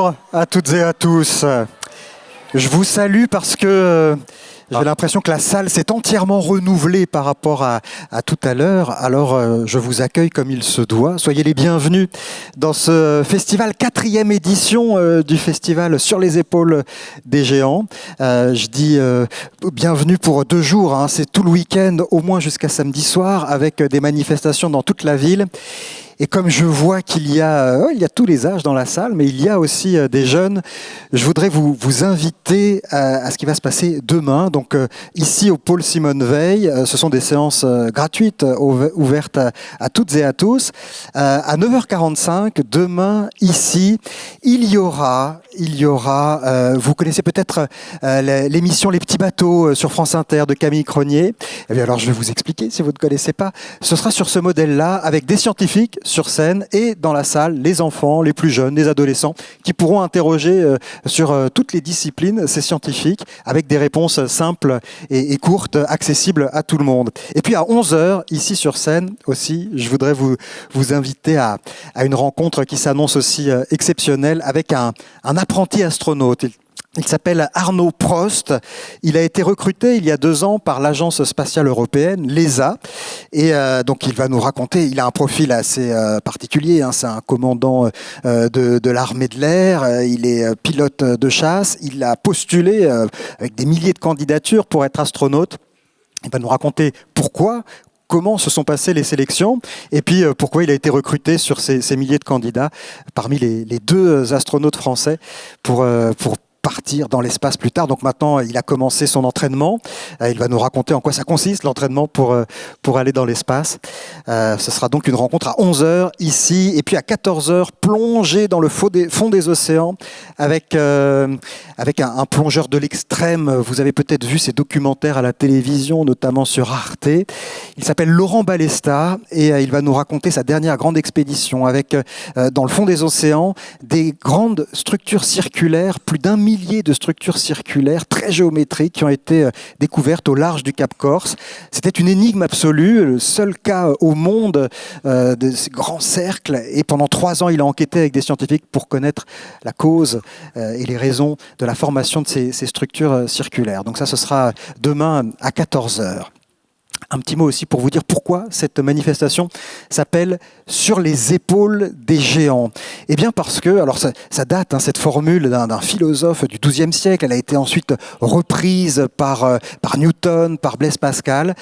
Bonjour à toutes et à tous. Je vous salue parce que j'ai l'impression que la salle s'est entièrement renouvelée par rapport à tout à l'heure. Alors je vous accueille comme il se doit. Soyez les bienvenus dans ce festival, 4e édition du festival Sur les épaules des géants. Je dis bienvenue pour 2 jours, hein. C'est tout le week-end, au moins jusqu'à samedi soir, avec des manifestations dans toute la ville. Et comme je vois qu'il y a tous les âges dans la salle, mais il y a aussi des jeunes, je voudrais vous inviter à ce qui va se passer demain. Donc ici au pôle Simone Veil, ce sont des séances gratuites ouvertes à toutes et à tous. À 9h45, demain, ici, il y aura, vous connaissez peut-être l'émission Les Petits Bateaux sur France Inter de Camille Cronier. Eh bien alors je vais vous expliquer si vous ne connaissez pas. Ce sera sur ce modèle-là, avec des scientifiques sur scène et dans la salle, les enfants, les plus jeunes, les adolescents, qui pourront interroger sur toutes les disciplines ces scientifiques, avec des réponses simples et courtes, accessibles à tout le monde. Et puis à 11h, ici sur scène aussi, je voudrais vous inviter à une rencontre qui s'annonce aussi exceptionnelle avec un apprenti astronaute. Il s'appelle Arnaud Prost. Il a été recruté il y a 2 ans par l'Agence spatiale européenne, l'ESA. Et donc il va nous raconter, il a un profil assez particulier, hein. C'est un commandant de l'armée de l'air, il est pilote de chasse, il a postulé avec des milliers de candidatures pour être astronaute. Il va nous raconter pourquoi, comment se sont passées les sélections et puis pourquoi il a été recruté sur ces milliers de candidats parmi les 2 astronautes français pour partir dans l'espace plus tard. Donc maintenant, il a commencé son entraînement. Il va nous raconter en quoi ça consiste, l'entraînement pour aller dans l'espace. Ce sera donc une rencontre à 11h ici. Et puis à 14h, plongé dans le fond des océans avec un plongeur de l'extrême. Vous avez peut-être vu ces documentaires à la télévision, notamment sur Arte. Il s'appelle Laurent Balesta et il va nous raconter sa dernière grande expédition avec, dans le fond des océans, des grandes structures circulaires, plus d'1 millier de structures circulaires très géométriques qui ont été découvertes au large du Cap Corse. C'était une énigme absolue, le seul cas au monde de ces grands cercles. Et pendant 3 ans, il a enquêté avec des scientifiques pour connaître la cause et les raisons de la formation de ces structures circulaires. Donc ça, ce sera demain à 14h. Un petit mot aussi pour vous dire pourquoi cette manifestation s'appelle « Sur les épaules des géants ». Eh bien parce que, alors ça date, hein, cette formule d'un philosophe du XIIe siècle, elle a été ensuite reprise par Newton, par Blaise Pascal.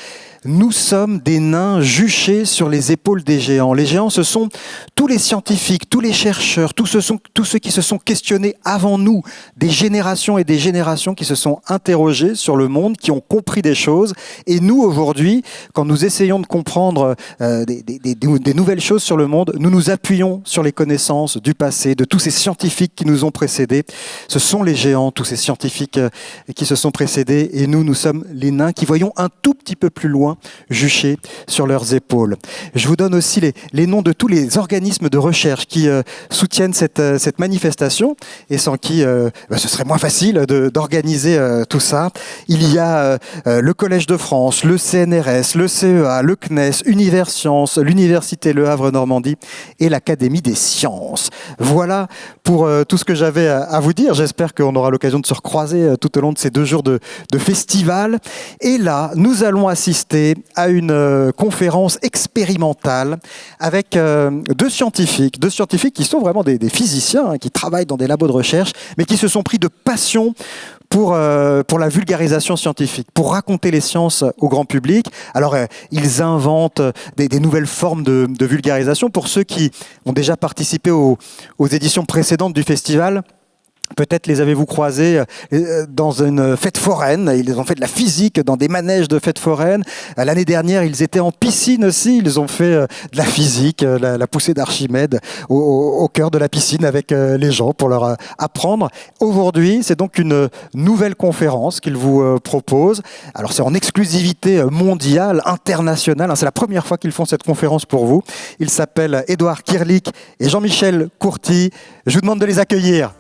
Nous sommes des nains juchés sur les épaules des géants. Les géants, ce sont tous les scientifiques, tous les chercheurs, tous ceux qui se sont questionnés avant nous, des générations et des générations qui se sont interrogés sur le monde, qui ont compris des choses. Et nous, aujourd'hui, quand nous essayons de comprendre des nouvelles choses sur le monde, nous nous appuyons sur les connaissances du passé, de tous ces scientifiques qui nous ont précédés. Ce sont les géants, tous ces scientifiques qui se sont précédés, et nous sommes les nains qui voyons un tout petit peu plus loin, juchés sur leurs épaules. Je vous donne aussi les noms de tous les organismes de recherche qui soutiennent cette manifestation, et sans qui ce serait moins facile d'organiser tout ça. Il y a le Collège de France, le CNRS, le CEA, le CNES, Univers Sciences, l'Université Le Havre-Normandie et l'Académie des Sciences. Voilà pour tout ce que j'avais à vous dire. J'espère qu'on aura l'occasion de se recroiser tout au long de ces 2 jours de festival. Et là, nous allons assister à une conférence expérimentale avec 2 scientifiques qui sont vraiment des physiciens, hein, qui travaillent dans des labos de recherche, mais qui se sont pris de passion pour la vulgarisation scientifique, pour raconter les sciences au grand public. Alors, ils inventent des nouvelles formes de vulgarisation. Pour ceux qui ont déjà participé aux éditions précédentes du festival, peut-être les avez-vous croisés dans une fête foraine. Ils ont fait de la physique dans des manèges de fête foraine. L'année dernière, ils étaient en piscine aussi. Ils ont fait de la physique, la poussée d'Archimède au cœur de la piscine avec les gens pour leur apprendre. Aujourd'hui, c'est donc une nouvelle conférence qu'ils vous proposent. Alors, c'est en exclusivité mondiale, internationale. C'est la première fois qu'ils font cette conférence pour vous. Ils s'appellent Édouard Kirlik et Jean-Michel Courty. Je vous demande de les accueillir.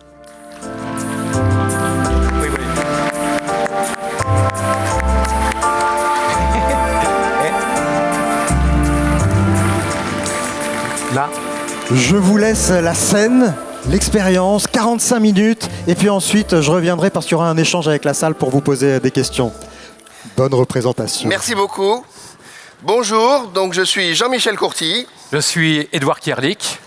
Là, je vous laisse la scène l'expérience, 45 minutes, et puis ensuite je reviendrai parce qu'il y aura un échange avec la salle pour vous poser des questions. Bonne représentation. Merci beaucoup. Bonjour, donc je suis Jean-Michel Courtilly. Je suis Édouard Kierlich.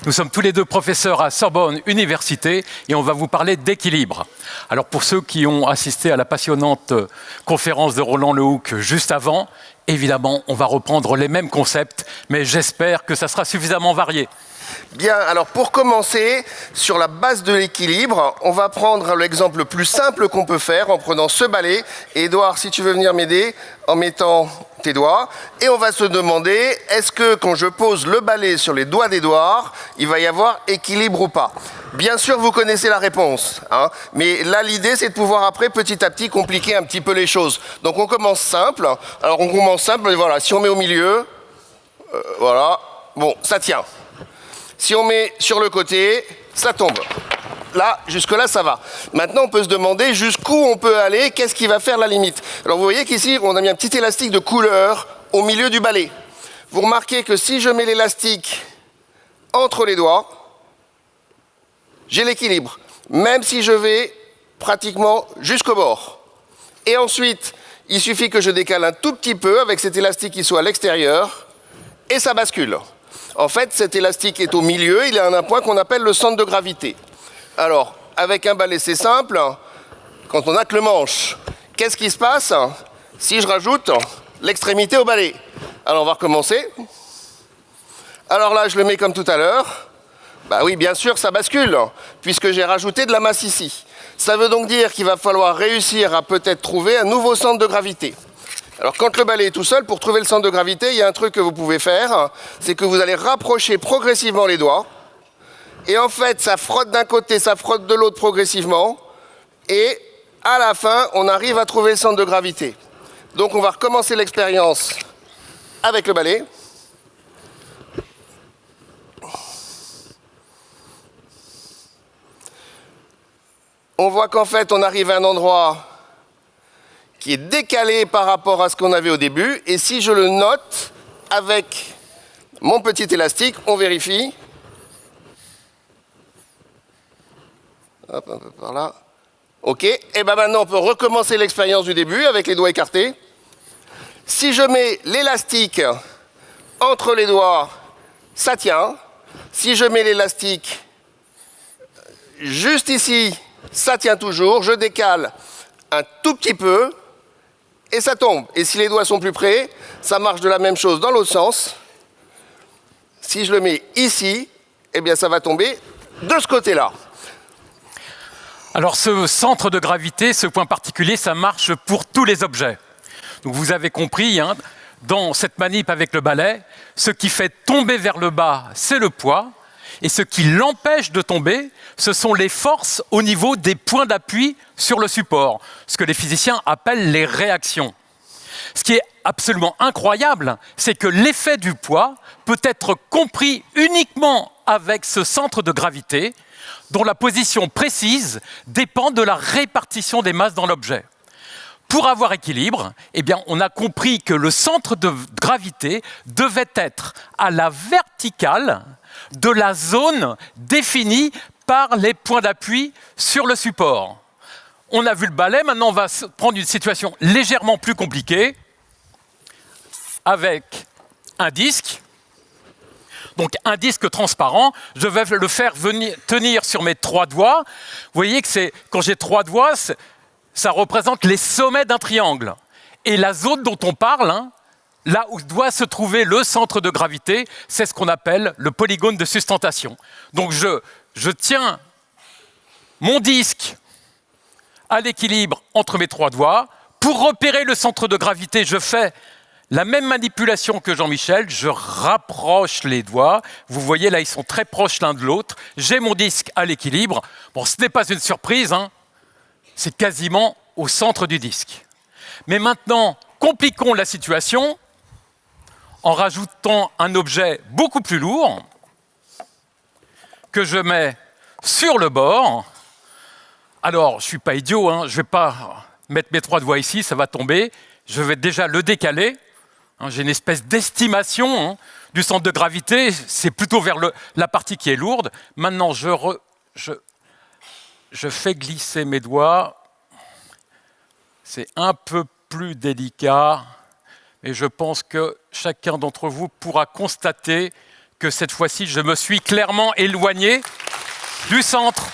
Nous sommes tous les deux professeurs à Sorbonne Université et on va vous parler d'équilibre. Alors pour ceux qui ont assisté à la passionnante conférence de Roland Lehoucq juste avant, évidemment on va reprendre les mêmes concepts, mais j'espère que ça sera suffisamment varié. Bien, alors pour commencer, sur la base de l'équilibre, on va prendre l'exemple le plus simple qu'on peut faire en prenant ce balai. Et Édouard, si tu veux venir m'aider en mettant tes doigts. Et on va se demander, est-ce que quand je pose le balai sur les doigts d'Édouard, il va y avoir équilibre ou pas? Bien sûr, vous connaissez la réponse, hein, mais là, l'idée, c'est de pouvoir après, petit à petit, compliquer un petit peu les choses. Donc on commence simple. Alors on commence simple, et voilà, si on met au milieu, voilà, bon, ça tient. Si on met sur le côté, ça tombe. Là, jusque-là, ça va. Maintenant, on peut se demander jusqu'où on peut aller, qu'est-ce qui va faire la limite. Alors, vous voyez qu'ici, on a mis un petit élastique de couleur au milieu du balai. Vous remarquez que si je mets l'élastique entre les doigts, j'ai l'équilibre, même si je vais pratiquement jusqu'au bord. Et ensuite, il suffit que je décale un tout petit peu avec cet élastique qui soit à l'extérieur, et ça bascule. En fait, cet élastique est au milieu, il est à un point qu'on appelle le centre de gravité. Alors, avec un balai, c'est simple. Quand on n'a que le manche, qu'est-ce qui se passe si je rajoute l'extrémité au balai? Alors, on va recommencer. Alors là, je le mets comme tout à l'heure. Bah oui, bien sûr, ça bascule, puisque j'ai rajouté de la masse ici. Ça veut donc dire qu'il va falloir réussir à peut-être trouver un nouveau centre de gravité. Alors, quand le balai est tout seul, pour trouver le centre de gravité, il y a un truc que vous pouvez faire, c'est que vous allez rapprocher progressivement les doigts. Et en fait, ça frotte d'un côté, ça frotte de l'autre progressivement. Et à la fin, on arrive à trouver le centre de gravité. Donc, on va recommencer l'expérience avec le balai. On voit qu'en fait, on arrive à un endroit qui est décalé par rapport à ce qu'on avait au début. Et si je le note avec mon petit élastique, on vérifie. Hop, un peu par là. OK. Et bien maintenant, on peut recommencer l'expérience du début avec les doigts écartés. Si je mets l'élastique entre les doigts, ça tient. Si je mets l'élastique juste ici, ça tient toujours. Je décale un tout petit peu et ça tombe. Et si les doigts sont plus près, ça marche de la même chose dans l'autre sens. Si je le mets ici, eh bien ça va tomber de ce côté-là. Alors ce centre de gravité, ce point particulier, ça marche pour tous les objets. Donc vous avez compris, hein, dans cette manip avec le balai, ce qui fait tomber vers le bas, c'est le poids. Et ce qui l'empêche de tomber, ce sont les forces au niveau des points d'appui sur le support, ce que les physiciens appellent les réactions. Ce qui est absolument incroyable, c'est que l'effet du poids peut être compris uniquement avec ce centre de gravité, dont la position précise dépend de la répartition des masses dans l'objet. Pour avoir équilibre, eh bien, on a compris que le centre de gravité devait être à la verticale de la zone définie par les points d'appui sur le support. On a vu le balai, maintenant on va prendre une situation légèrement plus compliquée avec un disque. Donc un disque transparent, je vais le faire tenir sur mes 3 doigts. Vous voyez que quand j'ai 3 doigts, ça représente les sommets d'un triangle. Et la zone dont on parle, hein, là où doit se trouver le centre de gravité, c'est ce qu'on appelle le polygone de sustentation. Donc je tiens mon disque à l'équilibre entre mes 3 doigts. Pour repérer le centre de gravité, je fais la même manipulation que Jean-Michel, je rapproche les doigts. Vous voyez, là, ils sont très proches l'un de l'autre. J'ai mon disque à l'équilibre. Bon, ce n'est pas une surprise, hein. C'est quasiment au centre du disque. Mais maintenant, compliquons la situation en rajoutant un objet beaucoup plus lourd que je mets sur le bord. Alors, je ne suis pas idiot, hein, je ne vais pas mettre mes 3 doigts ici, ça va tomber. Je vais déjà le décaler. J'ai une espèce d'estimation du centre de gravité. C'est plutôt vers la partie qui est lourde. Maintenant, je fais glisser mes doigts. C'est un peu plus délicat. Et je pense que chacun d'entre vous pourra constater que cette fois-ci, je me suis clairement éloigné du centre.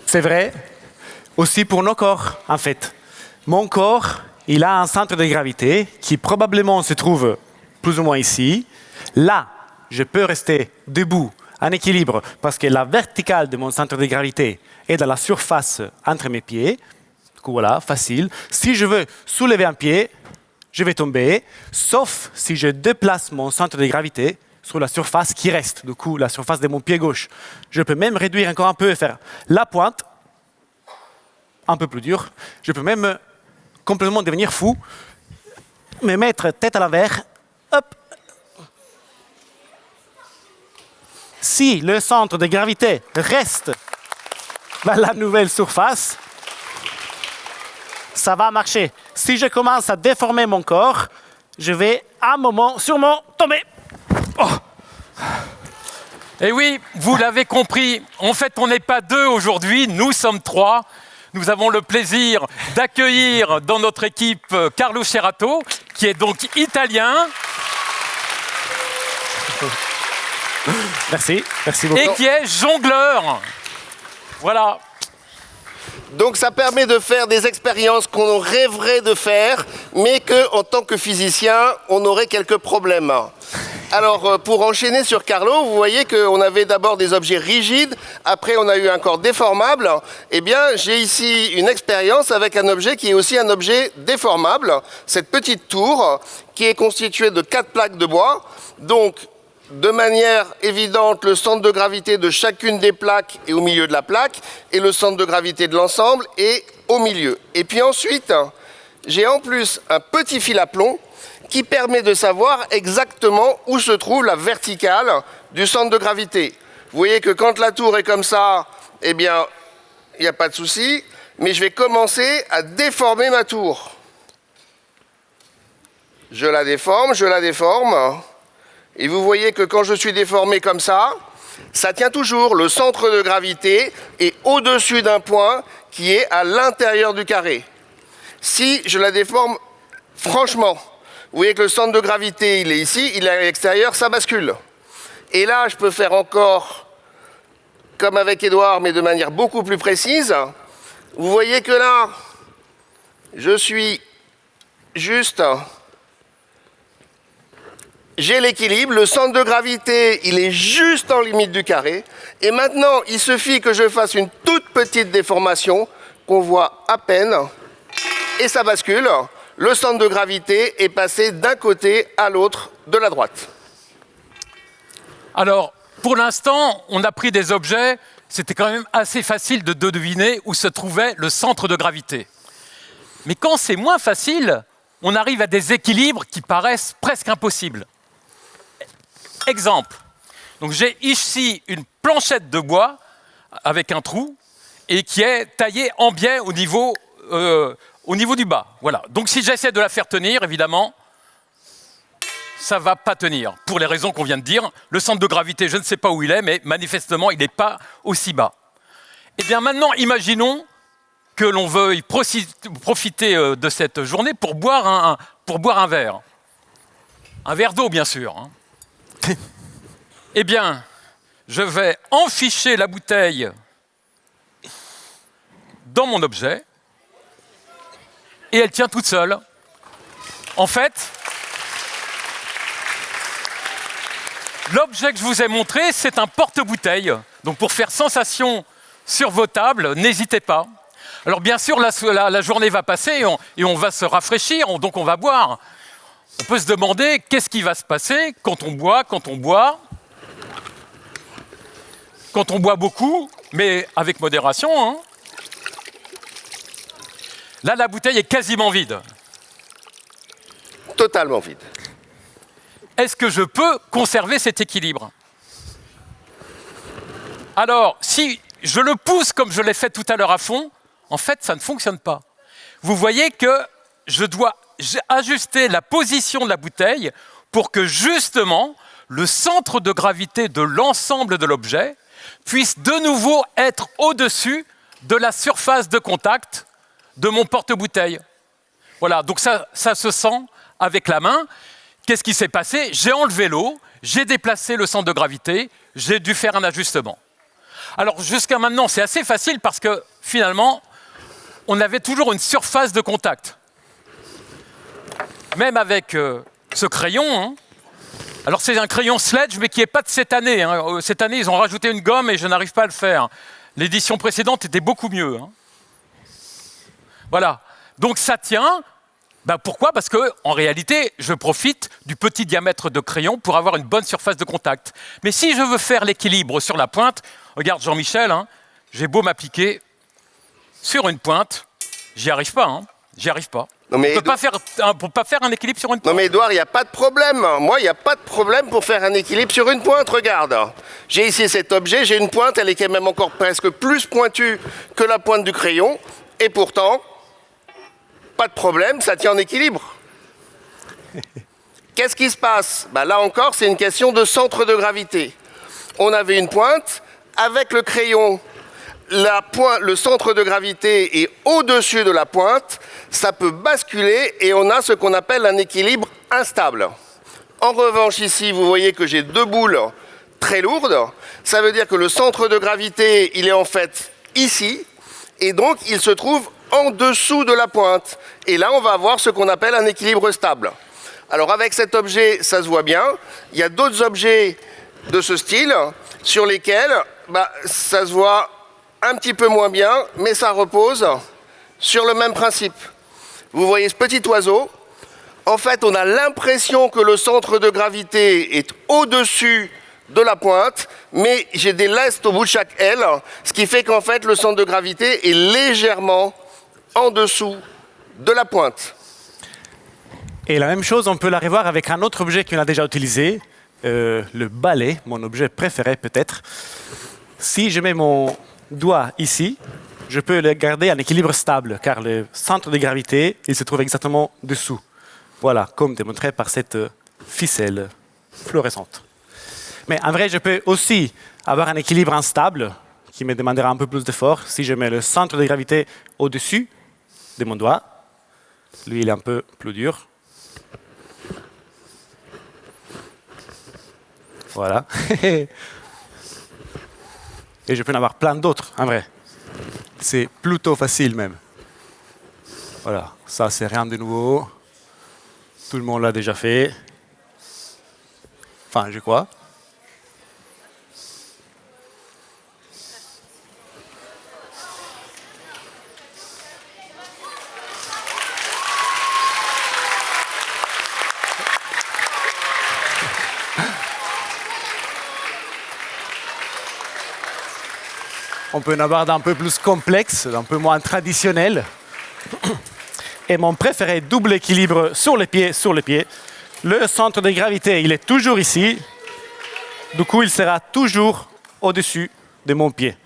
C'est vrai aussi pour nos corps, en fait. Mon corps, il a un centre de gravité qui probablement se trouve plus ou moins ici. Là, je peux rester debout, en équilibre, parce que la verticale de mon centre de gravité est dans la surface entre mes pieds. Du coup, voilà, facile. Si je veux soulever un pied, je vais tomber, sauf si je déplace mon centre de gravité sur la surface qui reste, du coup, la surface de mon pied gauche. Je peux même réduire encore un peu et faire la pointe, un peu plus dur. Je peux même complètement devenir fou, me mettre tête à l'envers, hop. Si le centre de gravité reste dans la nouvelle surface, ça va marcher. Si je commence à déformer mon corps, je vais à un moment sûrement tomber. Oh. Et oui, vous l'avez compris, en fait, on n'est pas deux aujourd'hui, nous sommes trois. Nous avons le plaisir d'accueillir dans notre équipe Carlo Cerato, qui est donc italien. Merci beaucoup. Et qui est jongleur. Voilà. Donc ça permet de faire des expériences qu'on rêverait de faire, mais qu'en tant que physicien, on aurait quelques problèmes. Alors, pour enchaîner sur Carlo, vous voyez qu'on avait d'abord des objets rigides, après on a eu un corps déformable. Eh bien, j'ai ici une expérience avec un objet qui est aussi un objet déformable, cette petite tour qui est constituée de 4 plaques de bois. Donc, de manière évidente, le centre de gravité de chacune des plaques est au milieu de la plaque et le centre de gravité de l'ensemble est au milieu. Et puis ensuite, j'ai en plus un petit fil à plomb qui permet de savoir exactement où se trouve la verticale du centre de gravité. Vous voyez que quand la tour est comme ça, eh bien, il n'y a pas de souci, mais je vais commencer à déformer ma tour. Je la déforme, et vous voyez que quand je suis déformé comme ça tient toujours. Le centre de gravité est au-dessus d'un point qui est à l'intérieur du carré. Si je la déforme franchement, vous voyez que le centre de gravité, il est ici, il est à l'extérieur, ça bascule. Et là, je peux faire encore comme avec Édouard, mais de manière beaucoup plus précise. Vous voyez que là, je suis juste... J'ai l'équilibre, le centre de gravité, il est juste en limite du carré. Et maintenant, il suffit que je fasse une toute petite déformation qu'on voit à peine. Et ça bascule. Le centre de gravité est passé d'un côté à l'autre de la droite. Alors, pour l'instant, on a pris des objets, c'était quand même assez facile de deviner où se trouvait le centre de gravité. Mais quand c'est moins facile, on arrive à des équilibres qui paraissent presque impossibles. Exemple, donc j'ai ici une planchette de bois avec un trou et qui est taillée en biais au niveau du bas. Voilà. Donc si j'essaie de la faire tenir, évidemment, ça ne va pas tenir. Pour les raisons qu'on vient de dire, le centre de gravité, je ne sais pas où il est, mais manifestement, il n'est pas aussi bas. Eh bien maintenant, imaginons que l'on veuille profiter de cette journée pour boire un verre. Un verre d'eau, bien sûr. Eh bien, je vais enficher la bouteille dans mon objet et elle tient toute seule. En fait, l'objet que je vous ai montré, c'est un porte-bouteille. Donc pour faire sensation sur vos tables, n'hésitez pas. Alors bien sûr, la journée va passer et on va se rafraîchir, donc on va boire. On peut se demander qu'est-ce qui va se passer quand on boit beaucoup, mais avec modération. Hein. Là, la bouteille est quasiment vide. Totalement vide. Est-ce que je peux conserver cet équilibre? Alors, si je le pousse comme je l'ai fait tout à l'heure à fond, en fait, ça ne fonctionne pas. Vous voyez que je dois ajuster la position de la bouteille pour que justement le centre de gravité de l'ensemble de l'objet puisse de nouveau être au-dessus de la surface de contact de mon porte-bouteille. Voilà, donc ça se sent avec la main. Qu'est-ce qui s'est passé? J'ai enlevé l'eau, j'ai déplacé le centre de gravité, j'ai dû faire un ajustement. Alors jusqu'à maintenant, c'est assez facile parce que finalement, on avait toujours une surface de contact. Même avec ce crayon, hein. Alors c'est un crayon Sledge, mais qui n'est pas de cette année. Hein. Cette année, ils ont rajouté une gomme et je n'arrive pas à le faire. L'édition précédente était beaucoup mieux. Hein. Voilà. Donc ça tient. Ben pourquoi? Parce qu'en réalité, je profite du petit diamètre de crayon pour avoir une bonne surface de contact. Mais si je veux faire l'équilibre sur la pointe, regarde Jean-Michel, hein, j'ai beau m'appliquer sur une pointe, j'y arrive pas. Hein. J'y arrive pas. Non, mais on ne peut pas faire un équilibre sur une pointe. Non mais Edouard, il n'y a pas de problème. Moi, il n'y a pas de problème pour faire un équilibre sur une pointe. Regarde, j'ai ici cet objet, j'ai une pointe, elle est quand même encore presque plus pointue que la pointe du crayon. Et pourtant, pas de problème, ça tient en équilibre. Qu'est-ce qui se passe? Là encore, c'est une question de centre de gravité. On avait une pointe, avec le crayon, le centre de gravité est au-dessus de la pointe, ça peut basculer et on a ce qu'on appelle un équilibre instable. En revanche, ici, vous voyez que j'ai deux boules très lourdes. Ça veut dire que le centre de gravité, il est en fait ici, et donc il se trouve en dessous de la pointe. Et là, on va avoir ce qu'on appelle un équilibre stable. Alors avec cet objet, ça se voit bien. Il y a d'autres objets de ce style sur lesquels ça se voit un petit peu moins bien, mais ça repose sur le même principe. Vous voyez ce petit oiseau? En fait, on a l'impression que le centre de gravité est au-dessus de la pointe, mais j'ai des lestes au bout de chaque aile, ce qui fait qu'en fait, le centre de gravité est légèrement en dessous de la pointe. Et la même chose, on peut la revoir avec un autre objet qu'on a déjà utilisé, le balai, mon objet préféré peut-être. Si je mets mon doigt ici, je peux le garder en équilibre stable, car le centre de gravité, il se trouve exactement dessous. Voilà, comme démontré par cette ficelle fluorescente. Mais en vrai, je peux aussi avoir un équilibre instable, qui me demandera un peu plus d'effort, si je mets le centre de gravité au-dessus de mon doigt. Lui, il est un peu plus dur. Voilà. Et je peux en avoir plein d'autres, en vrai. C'est plutôt facile même. Voilà, ça c'est rien de nouveau. Tout le monde l'a déjà fait. Enfin, je crois. On peut en avoir d'un peu plus complexe, d'un peu moins traditionnel. Et mon préféré, double équilibre sur les pieds, sur les pieds. Le centre de gravité, il est toujours ici. Du coup, il sera toujours au-dessus de mon pied.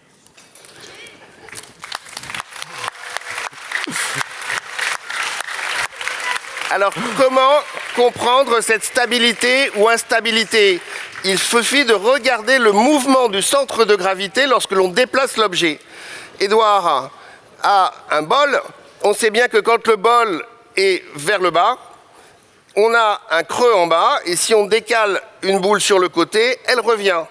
Alors, comment comprendre cette stabilité ou instabilité? Il suffit de regarder le mouvement du centre de gravité lorsque l'on déplace l'objet. Édouard a un bol. On sait bien que quand le bol est vers le bas, on a un creux en bas. Et si on décale une boule sur le côté, elle revient.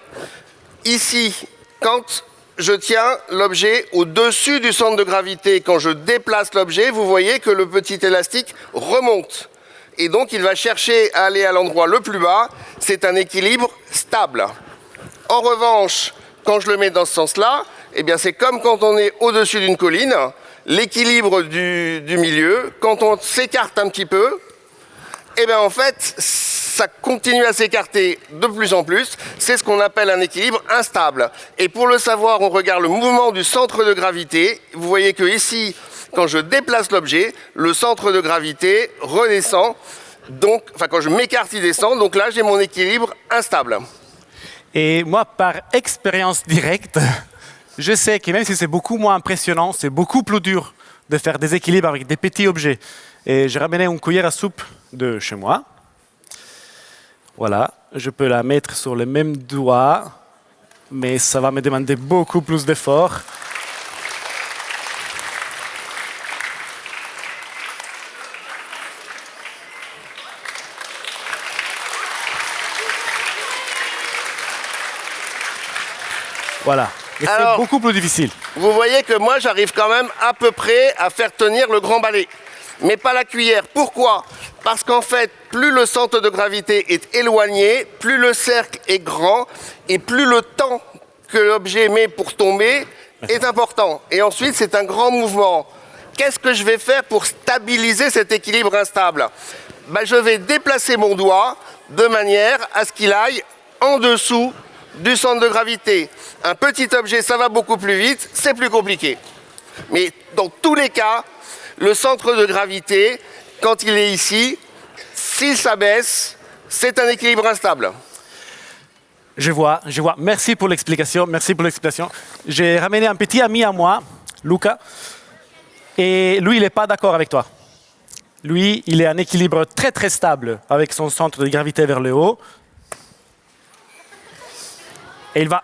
Ici, quand je tiens l'objet au-dessus du centre de gravité, quand je déplace l'objet, vous voyez que le petit élastique remonte. Et donc, il va chercher à aller à l'endroit le plus bas. C'est un équilibre stable. En revanche, quand je le mets dans ce sens-là, eh bien, c'est comme quand on est au-dessus d'une colline. L'équilibre du milieu, quand on s'écarte un petit peu, eh bien, en fait, ça continue à s'écarter de plus en plus. C'est ce qu'on appelle un équilibre instable. Et pour le savoir, on regarde le mouvement du centre de gravité. Vous voyez que ici, quand je déplace l'objet, le centre de gravité redescend. Donc, quand je m'écarte, il descend. Donc là, j'ai mon équilibre instable. Et moi, par expérience directe, je sais que même si c'est beaucoup moins impressionnant, c'est beaucoup plus dur de faire des équilibres avec des petits objets. Et j'ai ramené une cuillère à soupe de chez moi. Voilà, je peux la mettre sur le même doigt, mais ça va me demander beaucoup plus d'efforts. Voilà. Mais Alors, c'est beaucoup plus difficile. Vous voyez que moi, j'arrive quand même à peu près à faire tenir le grand balai, mais pas la cuillère. Pourquoi? Parce qu'en fait, plus le centre de gravité est éloigné, plus le cercle est grand, et plus le temps que l'objet met pour tomber est important. Et ensuite, c'est un grand mouvement. Qu'est-ce que je vais faire pour stabiliser cet équilibre instable? Je vais déplacer mon doigt de manière à ce qu'il aille en dessous du centre de gravité. Un petit objet, ça va beaucoup plus vite, c'est plus compliqué. Mais dans tous les cas, le centre de gravité, quand il est ici, s'il s'abaisse, c'est un équilibre instable. Je vois. Merci pour l'explication. J'ai ramené un petit ami à moi, Luca, et lui, il n'est pas d'accord avec toi. Lui, il est en équilibre très très stable avec son centre de gravité vers le haut. Et il va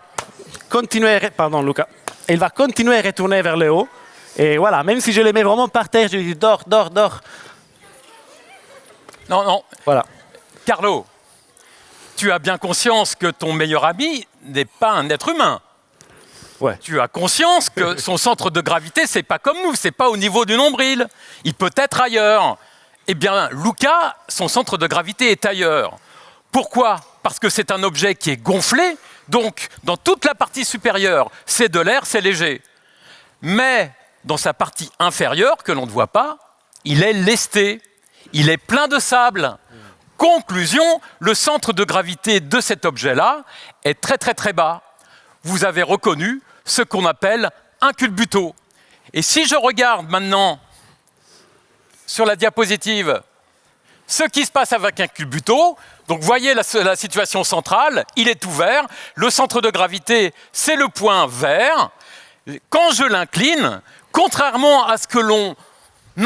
continuer, pardon Luca, il va continuer à retourner vers le haut. Et voilà, même si je le mets vraiment par terre, je lui dis dors. Non, Voilà. Carlo, tu as bien conscience que ton meilleur ami n'est pas un être humain. Ouais. Tu as conscience que son centre de gravité, c'est pas comme nous, c'est pas au niveau du nombril. Il peut être ailleurs. Eh bien, Luca, son centre de gravité est ailleurs. Pourquoi? Parce que c'est un objet qui est gonflé, donc dans toute la partie supérieure, c'est de l'air, c'est léger. Mais dans sa partie inférieure, que l'on ne voit pas, il est lesté, il est plein de sable. Conclusion, le centre de gravité de cet objet-là est très très très bas. Vous avez reconnu ce qu'on appelle un culbuto. Et si je regarde maintenant sur la diapositive ce qui se passe avec un culbuto, donc voyez la situation centrale, il est ouvert, le centre de gravité c'est le point vert. Quand je l'incline, contrairement à ce que l'on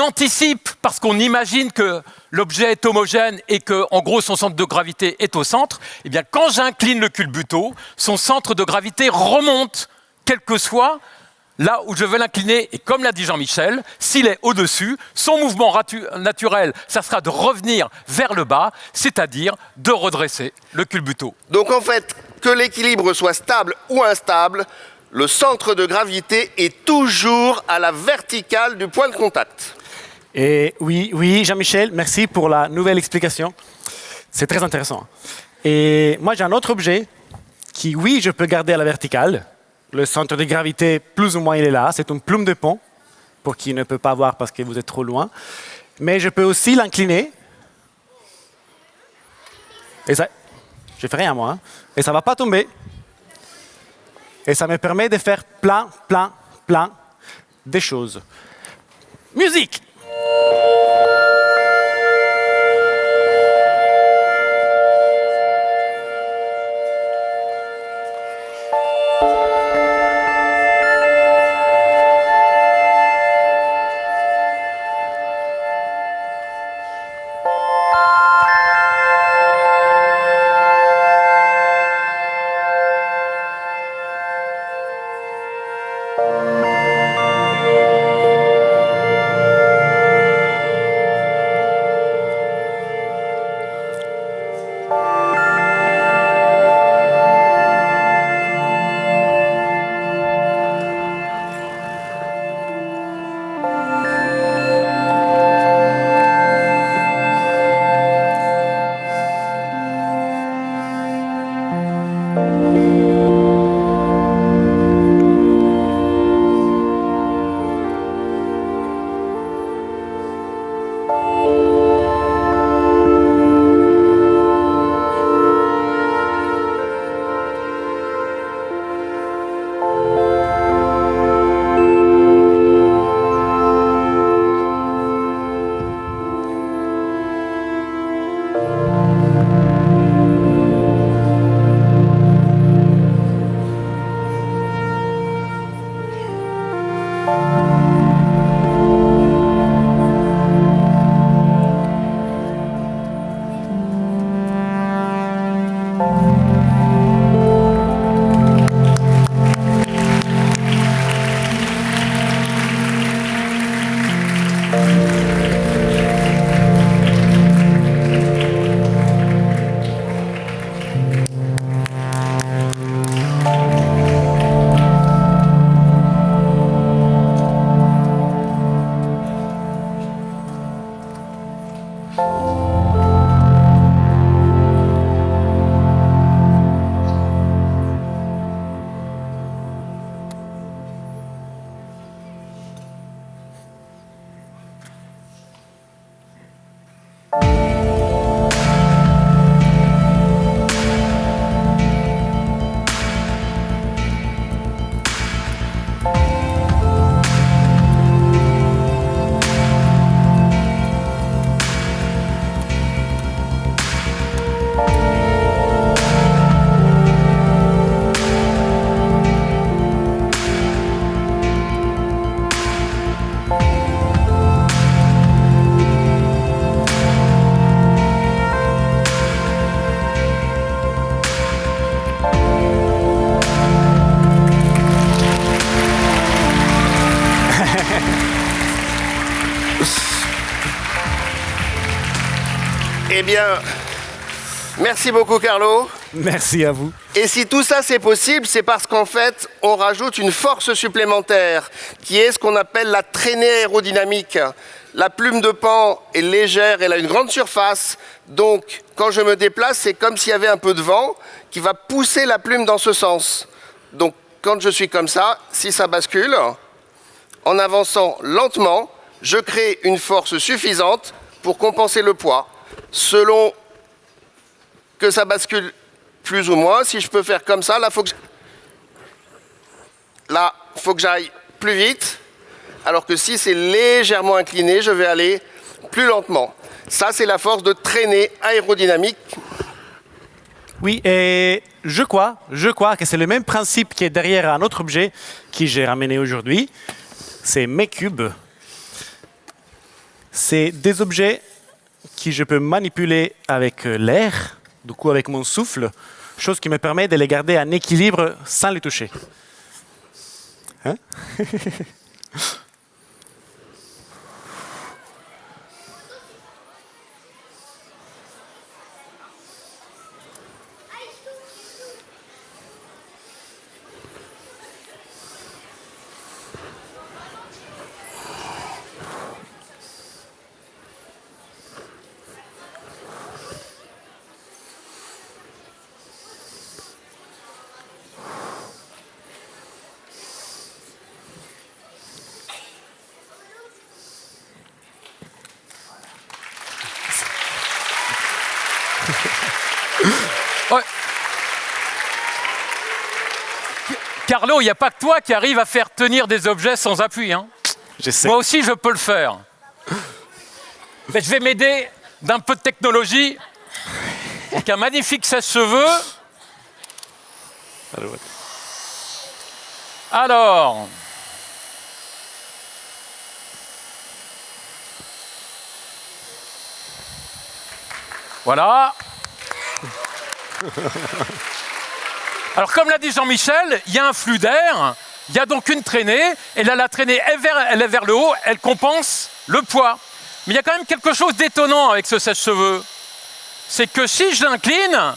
anticipe, parce qu'on imagine que l'objet est homogène et que, en gros, son centre de gravité est au centre, eh bien, quand j'incline le culbuto, son centre de gravité remonte, quel que soit là où je veux l'incliner. Et comme l'a dit Jean-Michel, s'il est au-dessus, son mouvement naturel, ça sera de revenir vers le bas, c'est-à-dire de redresser le culbuto. Donc en fait, que l'équilibre soit stable ou instable, le centre de gravité est toujours à la verticale du point de contact. Et oui, Jean-Michel, merci pour la nouvelle explication. C'est très intéressant. Et moi, j'ai un autre objet qui, oui, je peux garder à la verticale. Le centre de gravité, plus ou moins, il est là. C'est une plume de pont, pour qui ne peut pas voir parce que vous êtes trop loin. Mais je peux aussi l'incliner. Et ça, je fais rien, moi. Hein. Et ça ne va pas tomber. Et ça me permet de faire plein de choses. Musique! bien, merci beaucoup Carlo. Merci à vous. Et si tout ça c'est possible, c'est parce qu'en fait, on rajoute une force supplémentaire, qui est ce qu'on appelle la traînée aérodynamique. La plume de Pan est légère, elle a une grande surface, donc quand je me déplace, c'est comme s'il y avait un peu de vent qui va pousser la plume dans ce sens. Donc quand je suis comme ça, si ça bascule, en avançant lentement, je crée une force suffisante pour compenser le poids. Selon que ça bascule plus ou moins, si je peux faire comme ça, là, faut que j'aille plus vite, alors que si c'est légèrement incliné, je vais aller plus lentement. Ça, c'est la force de traînée aérodynamique. Oui, et je crois que c'est le même principe qui est derrière un autre objet que j'ai ramené aujourd'hui. C'est mes cubes. C'est des objets que je peux manipuler avec l'air, du coup avec mon souffle, chose qui me permet de les garder en équilibre sans les toucher. Hein? Ouais. Carlo, il n'y a pas que toi qui arrive à faire tenir des objets sans appui. Hein. J'essaie. Moi aussi, je peux le faire. Mais je vais m'aider d'un peu de technologie. Donc un magnifique sèche-cheveux. Alors... Voilà. Alors, comme l'a dit Jean-Michel, il y a un flux d'air, il y a donc une traînée, et là, la traînée, elle est vers le haut, elle compense le poids. Mais il y a quand même quelque chose d'étonnant avec ce sèche-cheveux. C'est que si je l'incline,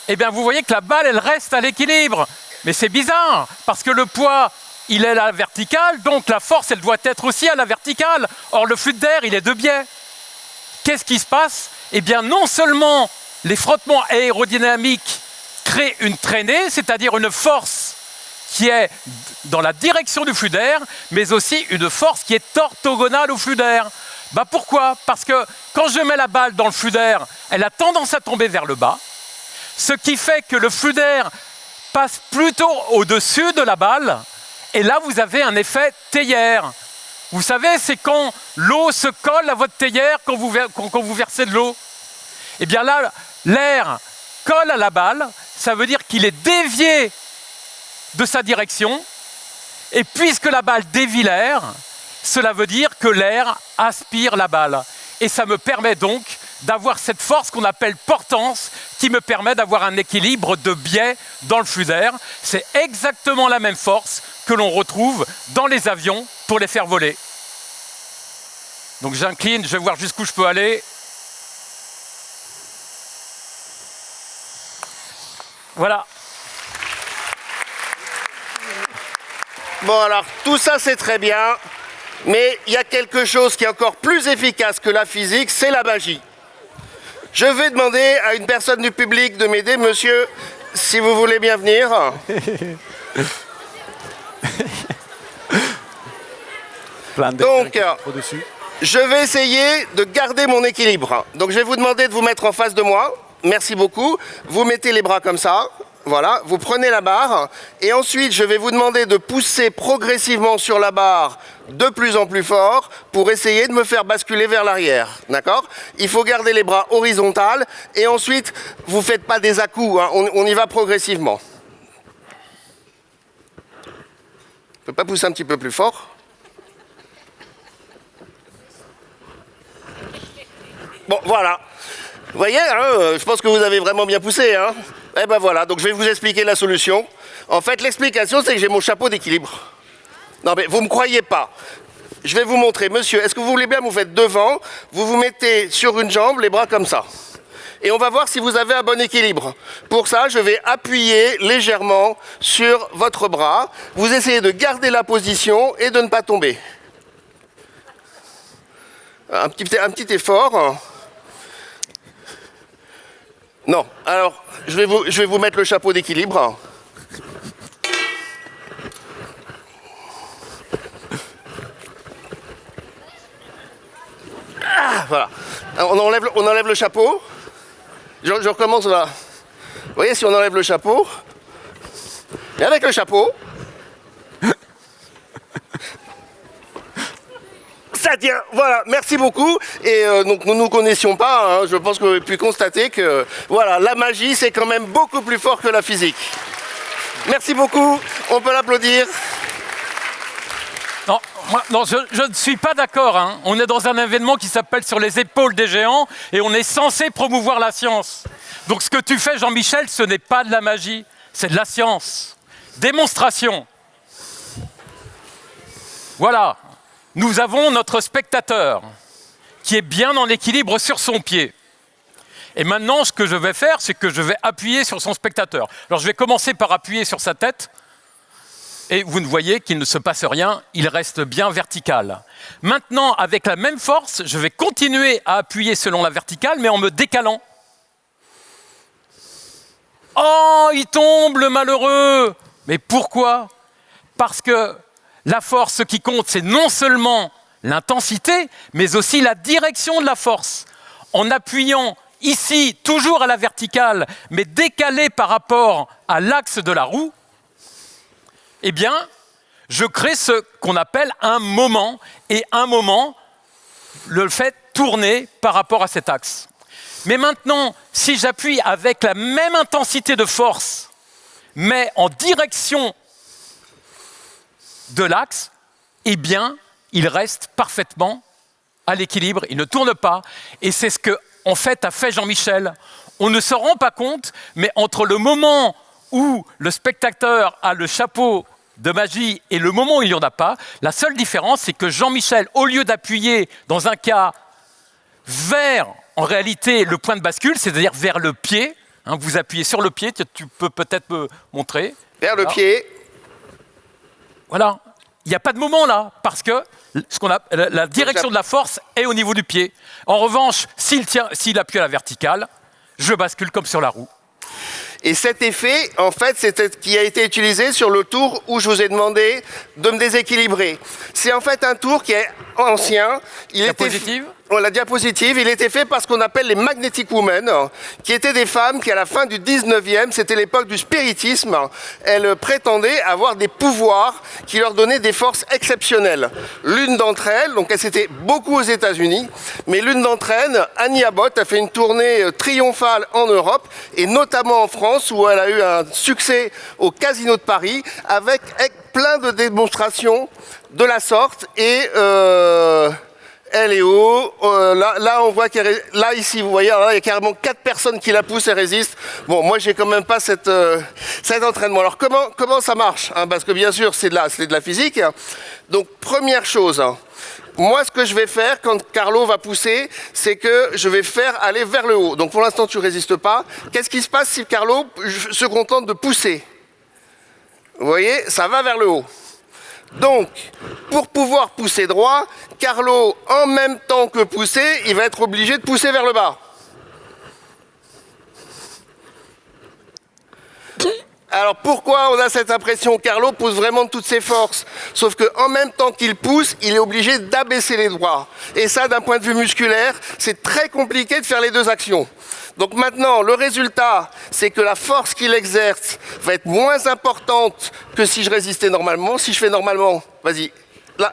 eh bien, vous voyez que la balle, elle reste à l'équilibre. Mais c'est bizarre, parce que le poids, il est à la verticale, donc la force, elle doit être aussi à la verticale. Or, le flux d'air, il est de biais. Qu'est-ce qui se passe? Eh bien, non seulement les frottements aérodynamiques créent une traînée, c'est-à-dire une force qui est dans la direction du flux d'air, mais aussi une force qui est orthogonale au flux d'air. Bah pourquoi? Parce que quand je mets la balle dans le flux d'air, elle a tendance à tomber vers le bas, ce qui fait que le flux d'air passe plutôt au-dessus de la balle, et là, vous avez un effet théière. Vous savez, c'est quand l'eau se colle à votre théière quand vous versez de l'eau. Eh bien là, l'air colle à la balle, ça veut dire qu'il est dévié de sa direction. Et puisque la balle dévie l'air, cela veut dire que l'air aspire la balle. Et ça me permet donc d'avoir cette force qu'on appelle portance, qui me permet d'avoir un équilibre de biais dans le flux d'air. C'est exactement la même force que l'on retrouve dans les avions pour les faire voler. Donc j'incline, je vais voir jusqu'où je peux aller. Voilà. Bon alors, tout ça c'est très bien, mais il y a quelque chose qui est encore plus efficace que la physique, c'est la magie. Je vais demander à une personne du public de m'aider, monsieur, si vous voulez bien venir. Donc, je vais essayer de garder mon équilibre. Donc, je vais vous demander de vous mettre en face de moi. Merci beaucoup. Vous mettez les bras comme ça. Voilà, vous prenez la barre. Et ensuite, je vais vous demander de pousser progressivement sur la barre de plus en plus fort pour essayer de me faire basculer vers l'arrière. D'accord? Il faut garder les bras horizontaux. Et ensuite, vous ne faites pas des à-coups. Hein. On y va progressivement. Je peux pas pousser un petit peu plus fort? Bon, voilà. Vous voyez, hein, je pense que vous avez vraiment bien poussé. Hein. Eh ben voilà, donc je vais vous expliquer la solution. En fait, l'explication, c'est que j'ai mon chapeau d'équilibre. Non mais vous ne me croyez pas. je vais vous montrer. Monsieur, est-ce que vous voulez bien vous faites devant? Vous vous mettez sur une jambe, les bras comme ça. Et on va voir si vous avez un bon équilibre. Pour ça, je vais appuyer légèrement sur votre bras. Vous essayez de garder la position et de ne pas tomber. Un petit effort. Non. Alors, je vais vous mettre le chapeau d'équilibre. Ah, voilà. Alors, on enlève le chapeau. Je recommence là. Vous voyez, si on enlève le chapeau, et avec le chapeau, ça tient. Voilà, merci beaucoup. Et donc nous ne nous connaissions pas. Hein. Je pense que vous avez pu constater que voilà, la magie, c'est quand même beaucoup plus fort que la physique. Merci beaucoup. On peut l'applaudir. Non, je ne suis pas d'accord. Hein. On est dans un événement qui s'appelle Sur les épaules des géants et on est censé promouvoir la science. Donc ce que tu fais, Jean-Michel, ce n'est pas de la magie, c'est de la science. Démonstration. Voilà. Nous avons notre spectateur qui est bien en équilibre sur son pied. Et maintenant, ce que je vais faire, c'est que je vais appuyer sur son spectateur. Alors je vais commencer par appuyer sur sa tête. Et vous ne voyez qu'il ne se passe rien, il reste bien vertical. Maintenant, avec la même force, je vais continuer à appuyer selon la verticale, mais en me décalant. Oh, il tombe, le malheureux! Mais pourquoi? Parce que la force, ce qui compte, c'est non seulement l'intensité, mais aussi la direction de la force. En appuyant ici, toujours à la verticale, mais décalé par rapport à l'axe de la roue, eh bien, je crée ce qu'on appelle un moment, et un moment, le fait tourner par rapport à cet axe. Mais maintenant, si j'appuie avec la même intensité de force, mais en direction de l'axe, eh bien, il reste parfaitement à l'équilibre, il ne tourne pas. Et c'est ce que, en fait, a fait Jean-Michel. On ne se rend pas compte, mais entre le moment où le spectateur a le chapeau de magie et le moment où il n'y en a pas, la seule différence, c'est que Jean-Michel, au lieu d'appuyer dans un cas vers, en réalité, le point de bascule, c'est-à-dire vers le pied, hein, vous appuyez sur le pied, tu peux peut-être me montrer. Vers le pied. Voilà. Il n'y a pas de moment là, parce que la direction de la force est au niveau du pied. En revanche, s'il appuie à la verticale, je bascule comme sur la roue. Et cet effet, en fait, c'est ce qui a été utilisé sur le tour où je vous ai demandé de me déséquilibrer. C'est en fait un tour qui est ancien. La diapositive, il était fait par ce qu'on appelle les Magnetic Women, qui étaient des femmes qui, à la fin du 19e, c'était l'époque du spiritisme, elles prétendaient avoir des pouvoirs qui leur donnaient des forces exceptionnelles. L'une d'entre elles, donc elle s'était beaucoup aux États-Unis, mais l'une d'entre elles, Annie Abbott, a fait une tournée triomphale en Europe, et notamment en France, où elle a eu un succès au Casino de Paris, avec plein de démonstrations de la sorte, et elle est haut. Là, on voit là, ici, vous voyez, là, il y a carrément 4 personnes qui la poussent et résistent. Bon, moi, j'ai quand même pas cet entraînement. Alors, comment ça marche, hein? Parce que bien sûr, c'est de la physique. Donc, première chose, moi, ce que je vais faire quand Carlo va pousser, c'est que je vais faire aller vers le haut. Donc, pour l'instant, tu résistes pas. Qu'est-ce qui se passe si Carlo se contente de pousser? Vous voyez, ça va vers le haut. Donc, pour pouvoir pousser droit, Carlo, en même temps que pousser, il va être obligé de pousser vers le bas. Alors pourquoi on a cette impression que Carlo pousse vraiment de toutes ses forces? Sauf qu'en même temps qu'il pousse, il est obligé d'abaisser les doigts. Et ça, d'un point de vue musculaire, c'est très compliqué de faire les deux actions. Donc maintenant, le résultat, c'est que la force qu'il exerce va être moins importante que si je résistais normalement. Si je fais normalement, vas-y. Là,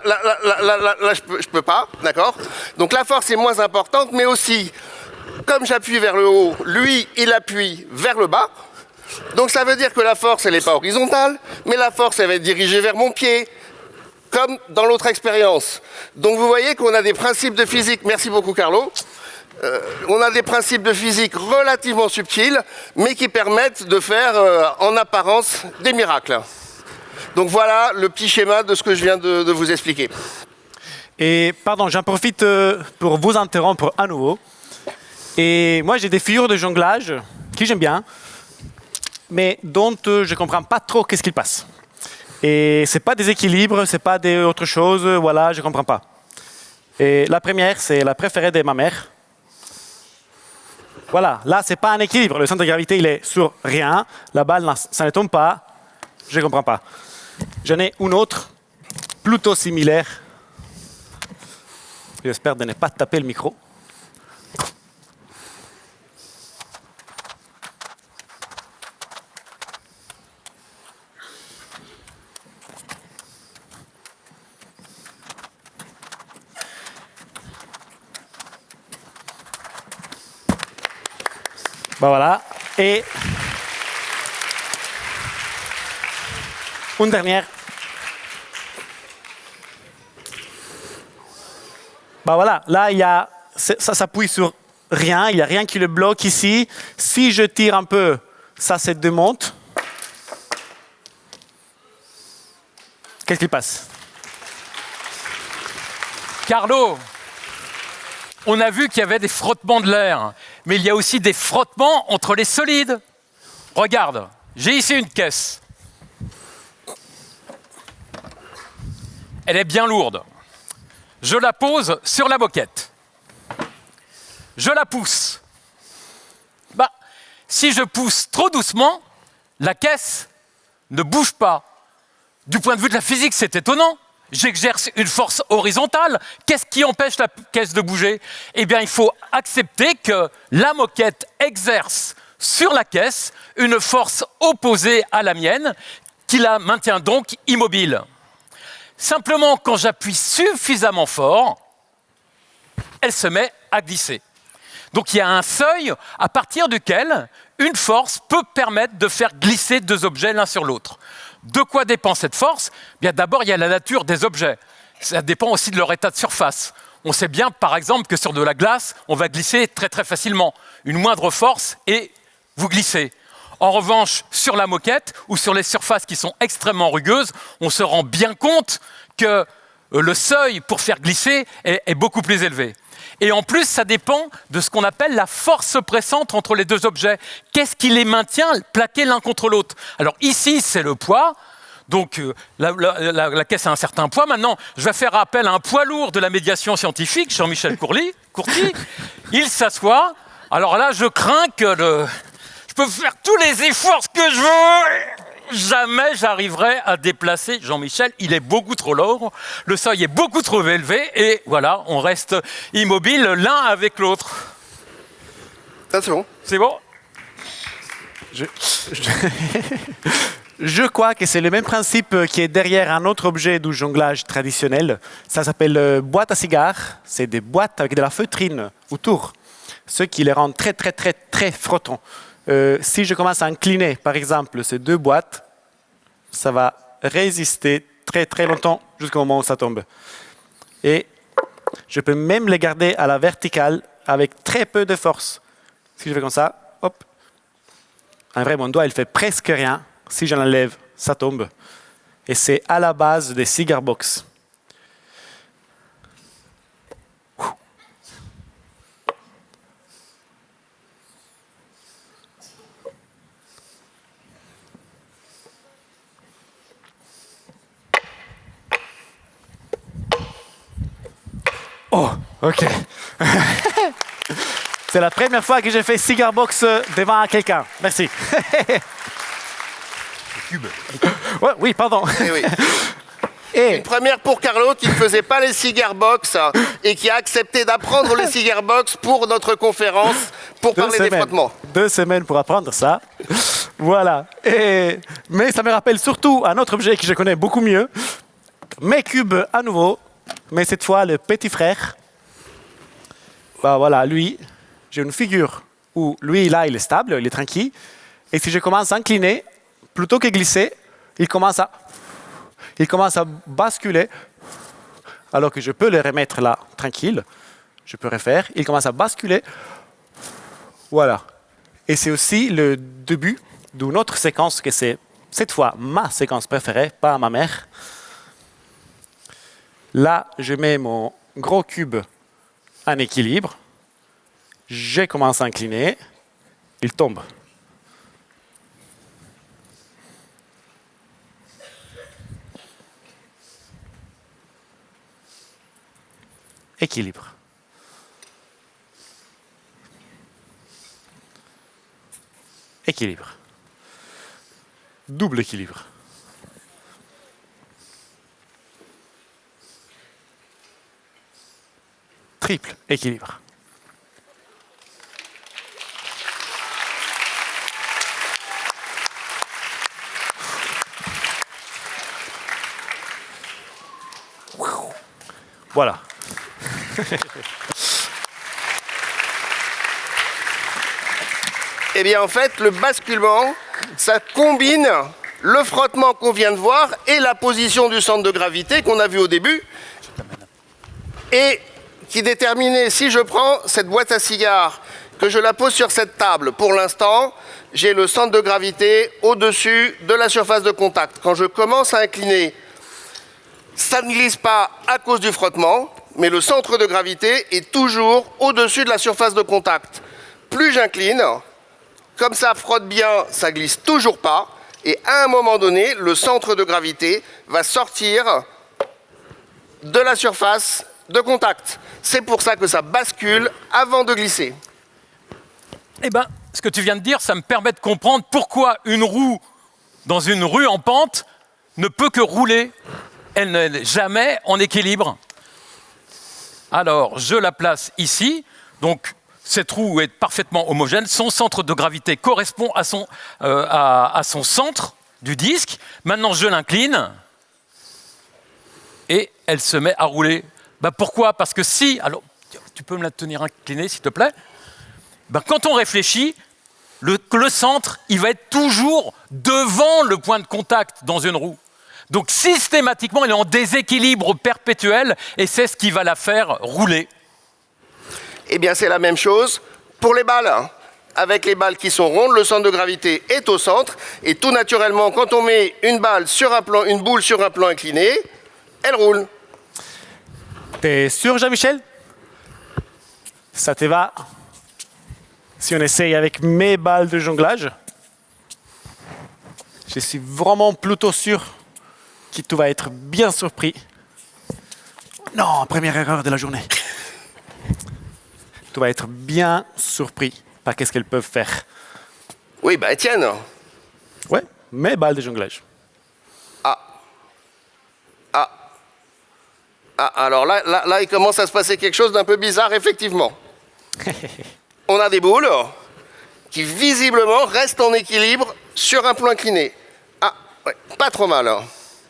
je peux pas, d'accord? Donc la force est moins importante, mais aussi, comme j'appuie vers le haut, lui, il appuie vers le bas. Donc ça veut dire que la force, elle n'est pas horizontale, mais la force, elle va être dirigée vers mon pied, comme dans l'autre expérience. Donc vous voyez qu'on a des principes de physique, merci beaucoup Carlo, on a des principes de physique relativement subtils, mais qui permettent de faire en apparence des miracles. Donc voilà le petit schéma de ce que je viens de vous expliquer. Et pardon, j'en profite pour vous interrompre à nouveau. Et moi, j'ai des figures de jonglage que j'aime bien, mais dont je ne comprends pas trop qu'est-ce qu'il passe. Et ce n'est pas des équilibres, ce n'est pas autre chose, voilà, je ne comprends pas. Et la première, c'est la préférée de ma mère. Voilà, là, ce n'est pas un équilibre. Le centre de gravité, il est sur rien. La balle, ça ne tombe pas. Je ne comprends pas. J'en ai une autre, plutôt similaire. J'espère de ne pas taper le micro. Ben voilà. Et une dernière. Ben voilà. Là, il y a, ça s'appuie sur rien. Il n'y a rien qui le bloque ici. Si je tire un peu, ça se démonte. Qu'est-ce qui passe? Carlo, on a vu qu'il y avait des frottements de l'air, mais il y a aussi des frottements entre les solides. Regarde, j'ai ici une caisse. Elle est bien lourde. Je la pose sur la moquette. Je la pousse. Bah, si je pousse trop doucement, la caisse ne bouge pas. Du point de vue de la physique, c'est étonnant. J'exerce une force horizontale. Qu'est-ce qui empêche la caisse de bouger? Eh bien, il faut accepter que la moquette exerce sur la caisse une force opposée à la mienne, qui la maintient donc immobile. Simplement, quand j'appuie suffisamment fort, elle se met à glisser. Donc, il y a un seuil à partir duquel une force peut permettre de faire glisser deux objets l'un sur l'autre. De quoi dépend cette force? Bien, d'abord, il y a la nature des objets. Ça dépend aussi de leur état de surface. On sait bien, par exemple, que sur de la glace, on va glisser très très facilement. Une moindre force et vous glissez. En revanche, sur la moquette ou sur les surfaces qui sont extrêmement rugueuses, on se rend bien compte que le seuil pour faire glisser est beaucoup plus élevé. Et en plus, ça dépend de ce qu'on appelle la force pressante entre les deux objets. Qu'est-ce qui les maintient plaqués l'un contre l'autre? Alors ici, c'est le poids. Donc la caisse a un certain poids. Maintenant, je vais faire appel à un poids lourd de la médiation scientifique, Jean-Michel Courty. Il s'assoit. Alors là, je crains que je peux faire tous les efforts que je veux. Jamais j'arriverai à déplacer Jean-Michel, il est beaucoup trop lourd, le seuil est beaucoup trop élevé et voilà, on reste immobile l'un avec l'autre. Ça, c'est bon. C'est bon? Je crois que c'est le même principe qui est derrière un autre objet du jonglage traditionnel. Ça s'appelle boîte à cigares. C'est des boîtes avec de la feutrine autour, ce qui les rend très très très très frottants. Si je commence à incliner, par exemple, ces deux boîtes, ça va résister très très longtemps jusqu'au moment où ça tombe. Et je peux même les garder à la verticale avec très peu de force. Si je fais comme ça, hop. En vrai, mon doigt, il fait presque rien. Si je l'enlève, ça tombe. Et c'est à la base des cigar box. Oh, ok. C'est la première fois que j'ai fait cigar box devant quelqu'un. Merci. Ouais, oui, pardon. Eh oui. Et Une première pour Carlo qui ne faisait pas les cigar box et qui a accepté d'apprendre les cigar box pour notre conférence pour parler des frottements. 2 semaines pour apprendre ça. Voilà. Mais ça me rappelle surtout un autre objet que je connais beaucoup mieux. Mes cubes à nouveau, mais cette fois le petit frère. Bah voilà, lui, j'ai une figure où lui, là, il est stable, il est tranquille. Et si je commence à incliner, plutôt que glisser, il commence à basculer, alors que je peux le remettre là, tranquille. Je peux refaire. Il commence à basculer. Voilà. Et c'est aussi le début d'une autre séquence que c'est, cette fois, ma séquence préférée, pas ma mère. Là, je mets mon gros cube en équilibre. Je commence à incliner. Il tombe. Équilibre. Équilibre. Double équilibre. Triple équilibre. Voilà. Eh bien, en fait, le basculement, ça combine le frottement qu'on vient de voir et la position du centre de gravité qu'on a vu au début, et qui déterminait, si je prends cette boîte à cigares, que je la pose sur cette table, pour l'instant, j'ai le centre de gravité au-dessus de la surface de contact. Quand je commence à incliner, ça ne glisse pas à cause du frottement, mais le centre de gravité est toujours au-dessus de la surface de contact. Plus j'incline, comme ça frotte bien, ça glisse toujours pas, et à un moment donné, le centre de gravité va sortir de la surface de contact. C'est pour ça que ça bascule avant de glisser. Eh bien, ce que tu viens de dire, ça me permet de comprendre pourquoi une roue dans une rue en pente ne peut que rouler. Elle n'est jamais en équilibre. Alors, je la place ici. Donc, cette roue est parfaitement homogène. Son centre de gravité correspond à son centre du disque. Maintenant, je l'incline et elle se met à rouler. Ben, pourquoi? Parce que si... Alors, tu peux me la tenir inclinée, s'il te plaît? Ben, quand on réfléchit, le centre, il va être toujours devant le point de contact dans une roue. Donc, systématiquement, il est en déséquilibre perpétuel et c'est ce qui va la faire rouler. Eh bien, c'est la même chose pour les balles. Avec les balles qui sont rondes, le centre de gravité est au centre. Et tout naturellement, quand on met une boule sur un plan incliné, elle roule. T'es sûr, Jean-Michel? Ça te va? Si on essaye avec mes balles de jonglage, je suis vraiment plutôt sûr que tu vas être bien surpris. Non, première erreur de la journée. Tu vas être bien surpris par qu'est-ce qu'elles peuvent faire. Oui, bah Étienne. Ouais, mes balles de jonglage. Alors là, il commence à se passer quelque chose d'un peu bizarre, effectivement. On a des boules qui, visiblement, restent en équilibre sur un plan incliné. Ah, ouais, pas trop mal.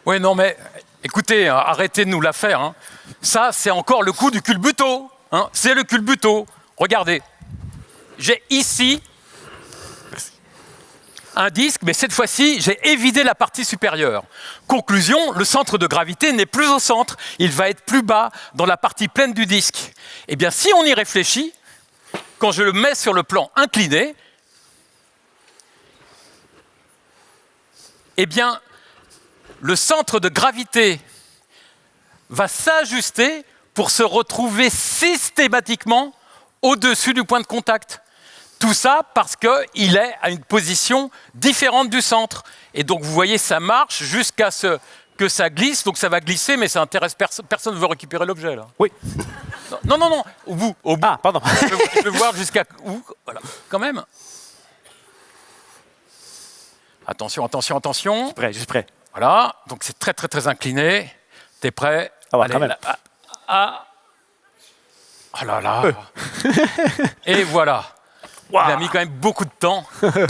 Oui, non, mais écoutez, arrêtez de nous la faire. Hein. Ça, c'est encore le coup du culbuto. Hein. C'est le culbuto. Regardez. J'ai ici un disque, mais cette fois-ci, j'ai évidé la partie supérieure. Conclusion, le centre de gravité n'est plus au centre. Il va être plus bas dans la partie pleine du disque. Eh bien, si on y réfléchit, quand je le mets sur le plan incliné, eh bien, le centre de gravité va s'ajuster pour se retrouver systématiquement au-dessus du point de contact. Tout ça parce qu'il est à une position différente du centre. Et donc, vous voyez, ça marche jusqu'à ce que ça glisse. Donc, ça va glisser, mais ça intéresse personne. Personne ne veut récupérer l'objet, là. Oui. Non. Au bout. Ah, pardon. Je peux voir jusqu'à où. Voilà. Quand même. Attention. Je suis prêt. Voilà. Donc, c'est très, très, très incliné. T'es prêt? Ah ouais, allez, quand même. Là. Oh là là. Et voilà. Wow. Il a mis quand même beaucoup de temps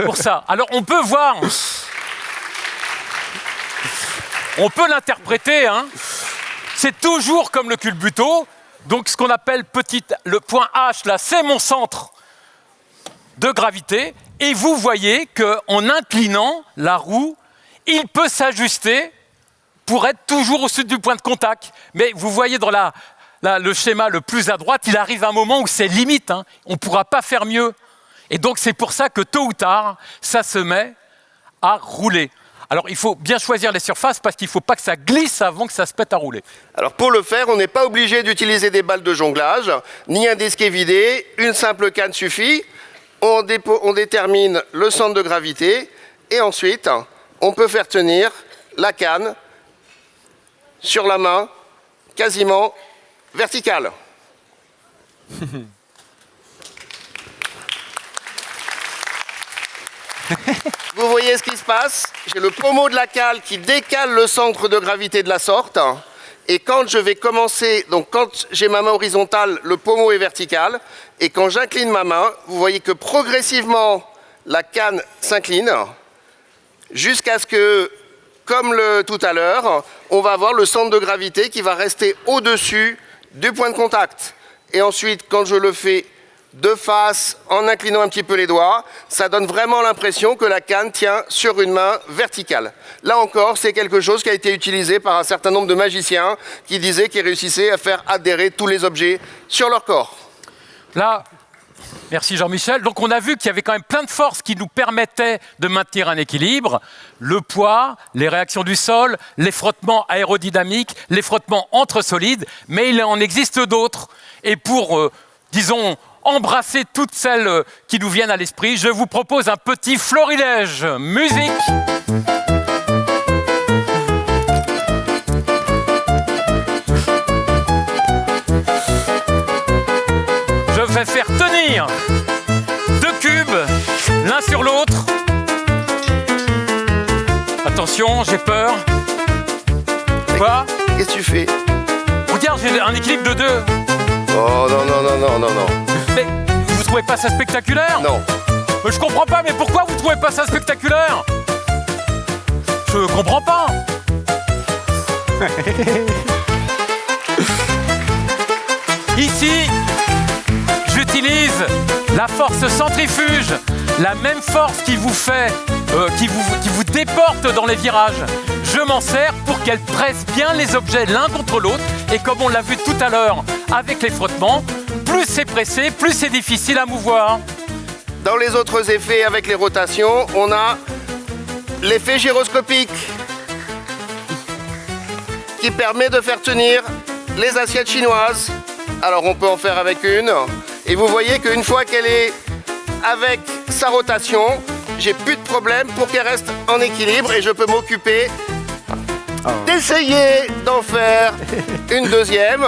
pour ça. Alors, on peut voir... On peut l'interpréter, hein. C'est toujours comme le culbuto. Donc, ce qu'on appelle le point H, là, c'est mon centre de gravité. Et vous voyez qu'en inclinant la roue, il peut s'ajuster pour être toujours au sud du point de contact. Mais vous voyez dans le schéma le plus à droite, il arrive un moment où c'est limite. Hein. On ne pourra pas faire mieux. Et donc, c'est pour ça que tôt ou tard, ça se met à rouler. Alors, il faut bien choisir les surfaces parce qu'il ne faut pas que ça glisse avant que ça se pète à rouler. Alors pour le faire, on n'est pas obligé d'utiliser des balles de jonglage, ni un disque évidé, une simple canne suffit. On détermine le centre de gravité et ensuite, on peut faire tenir la canne sur la main, quasiment verticale. Vous voyez ce qui se passe? J'ai le pommeau de la cale qui décale le centre de gravité de la sorte. Et quand je vais commencer, donc quand j'ai ma main horizontale, le pommeau est vertical. Et quand j'incline ma main, vous voyez que progressivement, la canne s'incline jusqu'à ce que, comme tout à l'heure, on va avoir le centre de gravité qui va rester au-dessus du point de contact. Et ensuite, quand je le fais de face, en inclinant un petit peu les doigts, ça donne vraiment l'impression que la canne tient sur une main verticale. Là encore, c'est quelque chose qui a été utilisé par un certain nombre de magiciens qui disaient qu'ils réussissaient à faire adhérer tous les objets sur leur corps. Là, merci Jean-Michel. Donc on a vu qu'il y avait quand même plein de forces qui nous permettaient de maintenir un équilibre. Le poids, les réactions du sol, les frottements aérodynamiques, les frottements entre solides, mais il en existe d'autres. Et pour, disons, embrasser toutes celles qui nous viennent à l'esprit, je vous propose un petit florilège. Musique. Je vais faire tenir deux cubes l'un sur l'autre. Attention, j'ai peur. Quoi? Qu'est-ce que tu fais? Regarde, j'ai un équilibre de deux. Oh non, non, non, non, non, non. Mais vous trouvez pas ça spectaculaire? Non. Mais je comprends pas, mais pourquoi vous trouvez pas ça spectaculaire? Je comprends pas. Ici, j'utilise la force centrifuge, la même force qui vous fait, qui vous déporte dans les virages. Je m'en sers pour qu'elle presse bien les objets l'un contre l'autre. Et comme on l'a vu tout à l'heure avec les frottements, plus c'est pressé, plus c'est difficile à mouvoir. Dans les autres effets avec les rotations, on a l'effet gyroscopique qui permet de faire tenir les assiettes chinoises. Alors on peut en faire avec une. Et vous voyez qu'une fois qu'elle est avec sa rotation, j'ai plus de problème pour qu'elle reste en équilibre et je peux m'occuper d'essayer d'en faire une deuxième.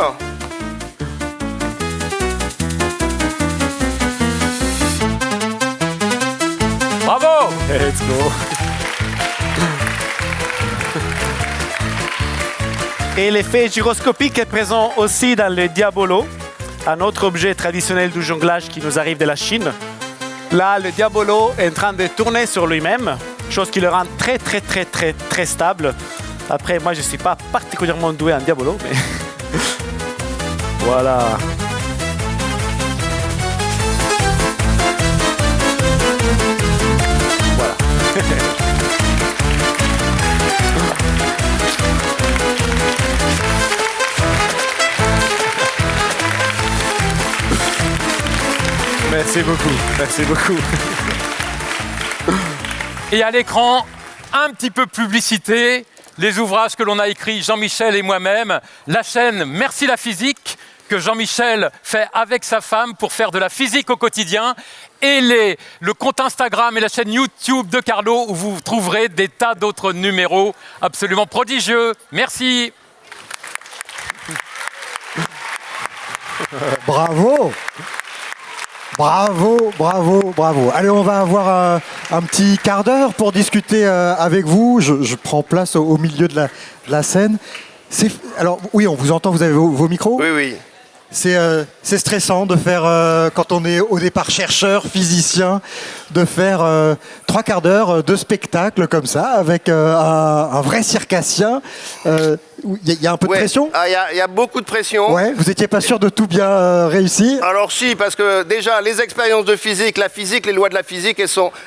Bravo! Let's go. Et l'effet gyroscopique est présent aussi dans le diabolo, un autre objet traditionnel du jonglage qui nous arrive de la Chine. Là, le diabolo est en train de tourner sur lui-même, chose qui le rend très, très, très, très, très stable. Après, moi, je ne suis pas particulièrement doué en diabolo, mais voilà. Voilà. Merci beaucoup, merci beaucoup. Et à l'écran, un petit peu publicité, les ouvrages que l'on a écrits, Jean-Michel et moi-même, la chaîne Merci la physique, que Jean-Michel fait avec sa femme pour faire de la physique au quotidien, et le compte Instagram et la chaîne YouTube de Carlo, où vous trouverez des tas d'autres numéros absolument prodigieux. Merci. Bravo! Bravo, bravo, bravo. Allez, on va avoir un petit quart d'heure pour discuter avec vous. Je prends place au milieu de la scène. Alors, oui, on vous entend, vous avez vos micros? Oui, oui. C'est stressant de faire, quand on est au départ chercheur, physicien, de faire 3 quarts d'heure de spectacle comme ça, avec un vrai circassien. Il y a un peu de Ouais. pression. Ah, il y a beaucoup de pression. Ouais, vous n'étiez pas sûr de tout bien réussir. Alors si, parce que déjà, les expériences de physique, la physique, les lois de la physique,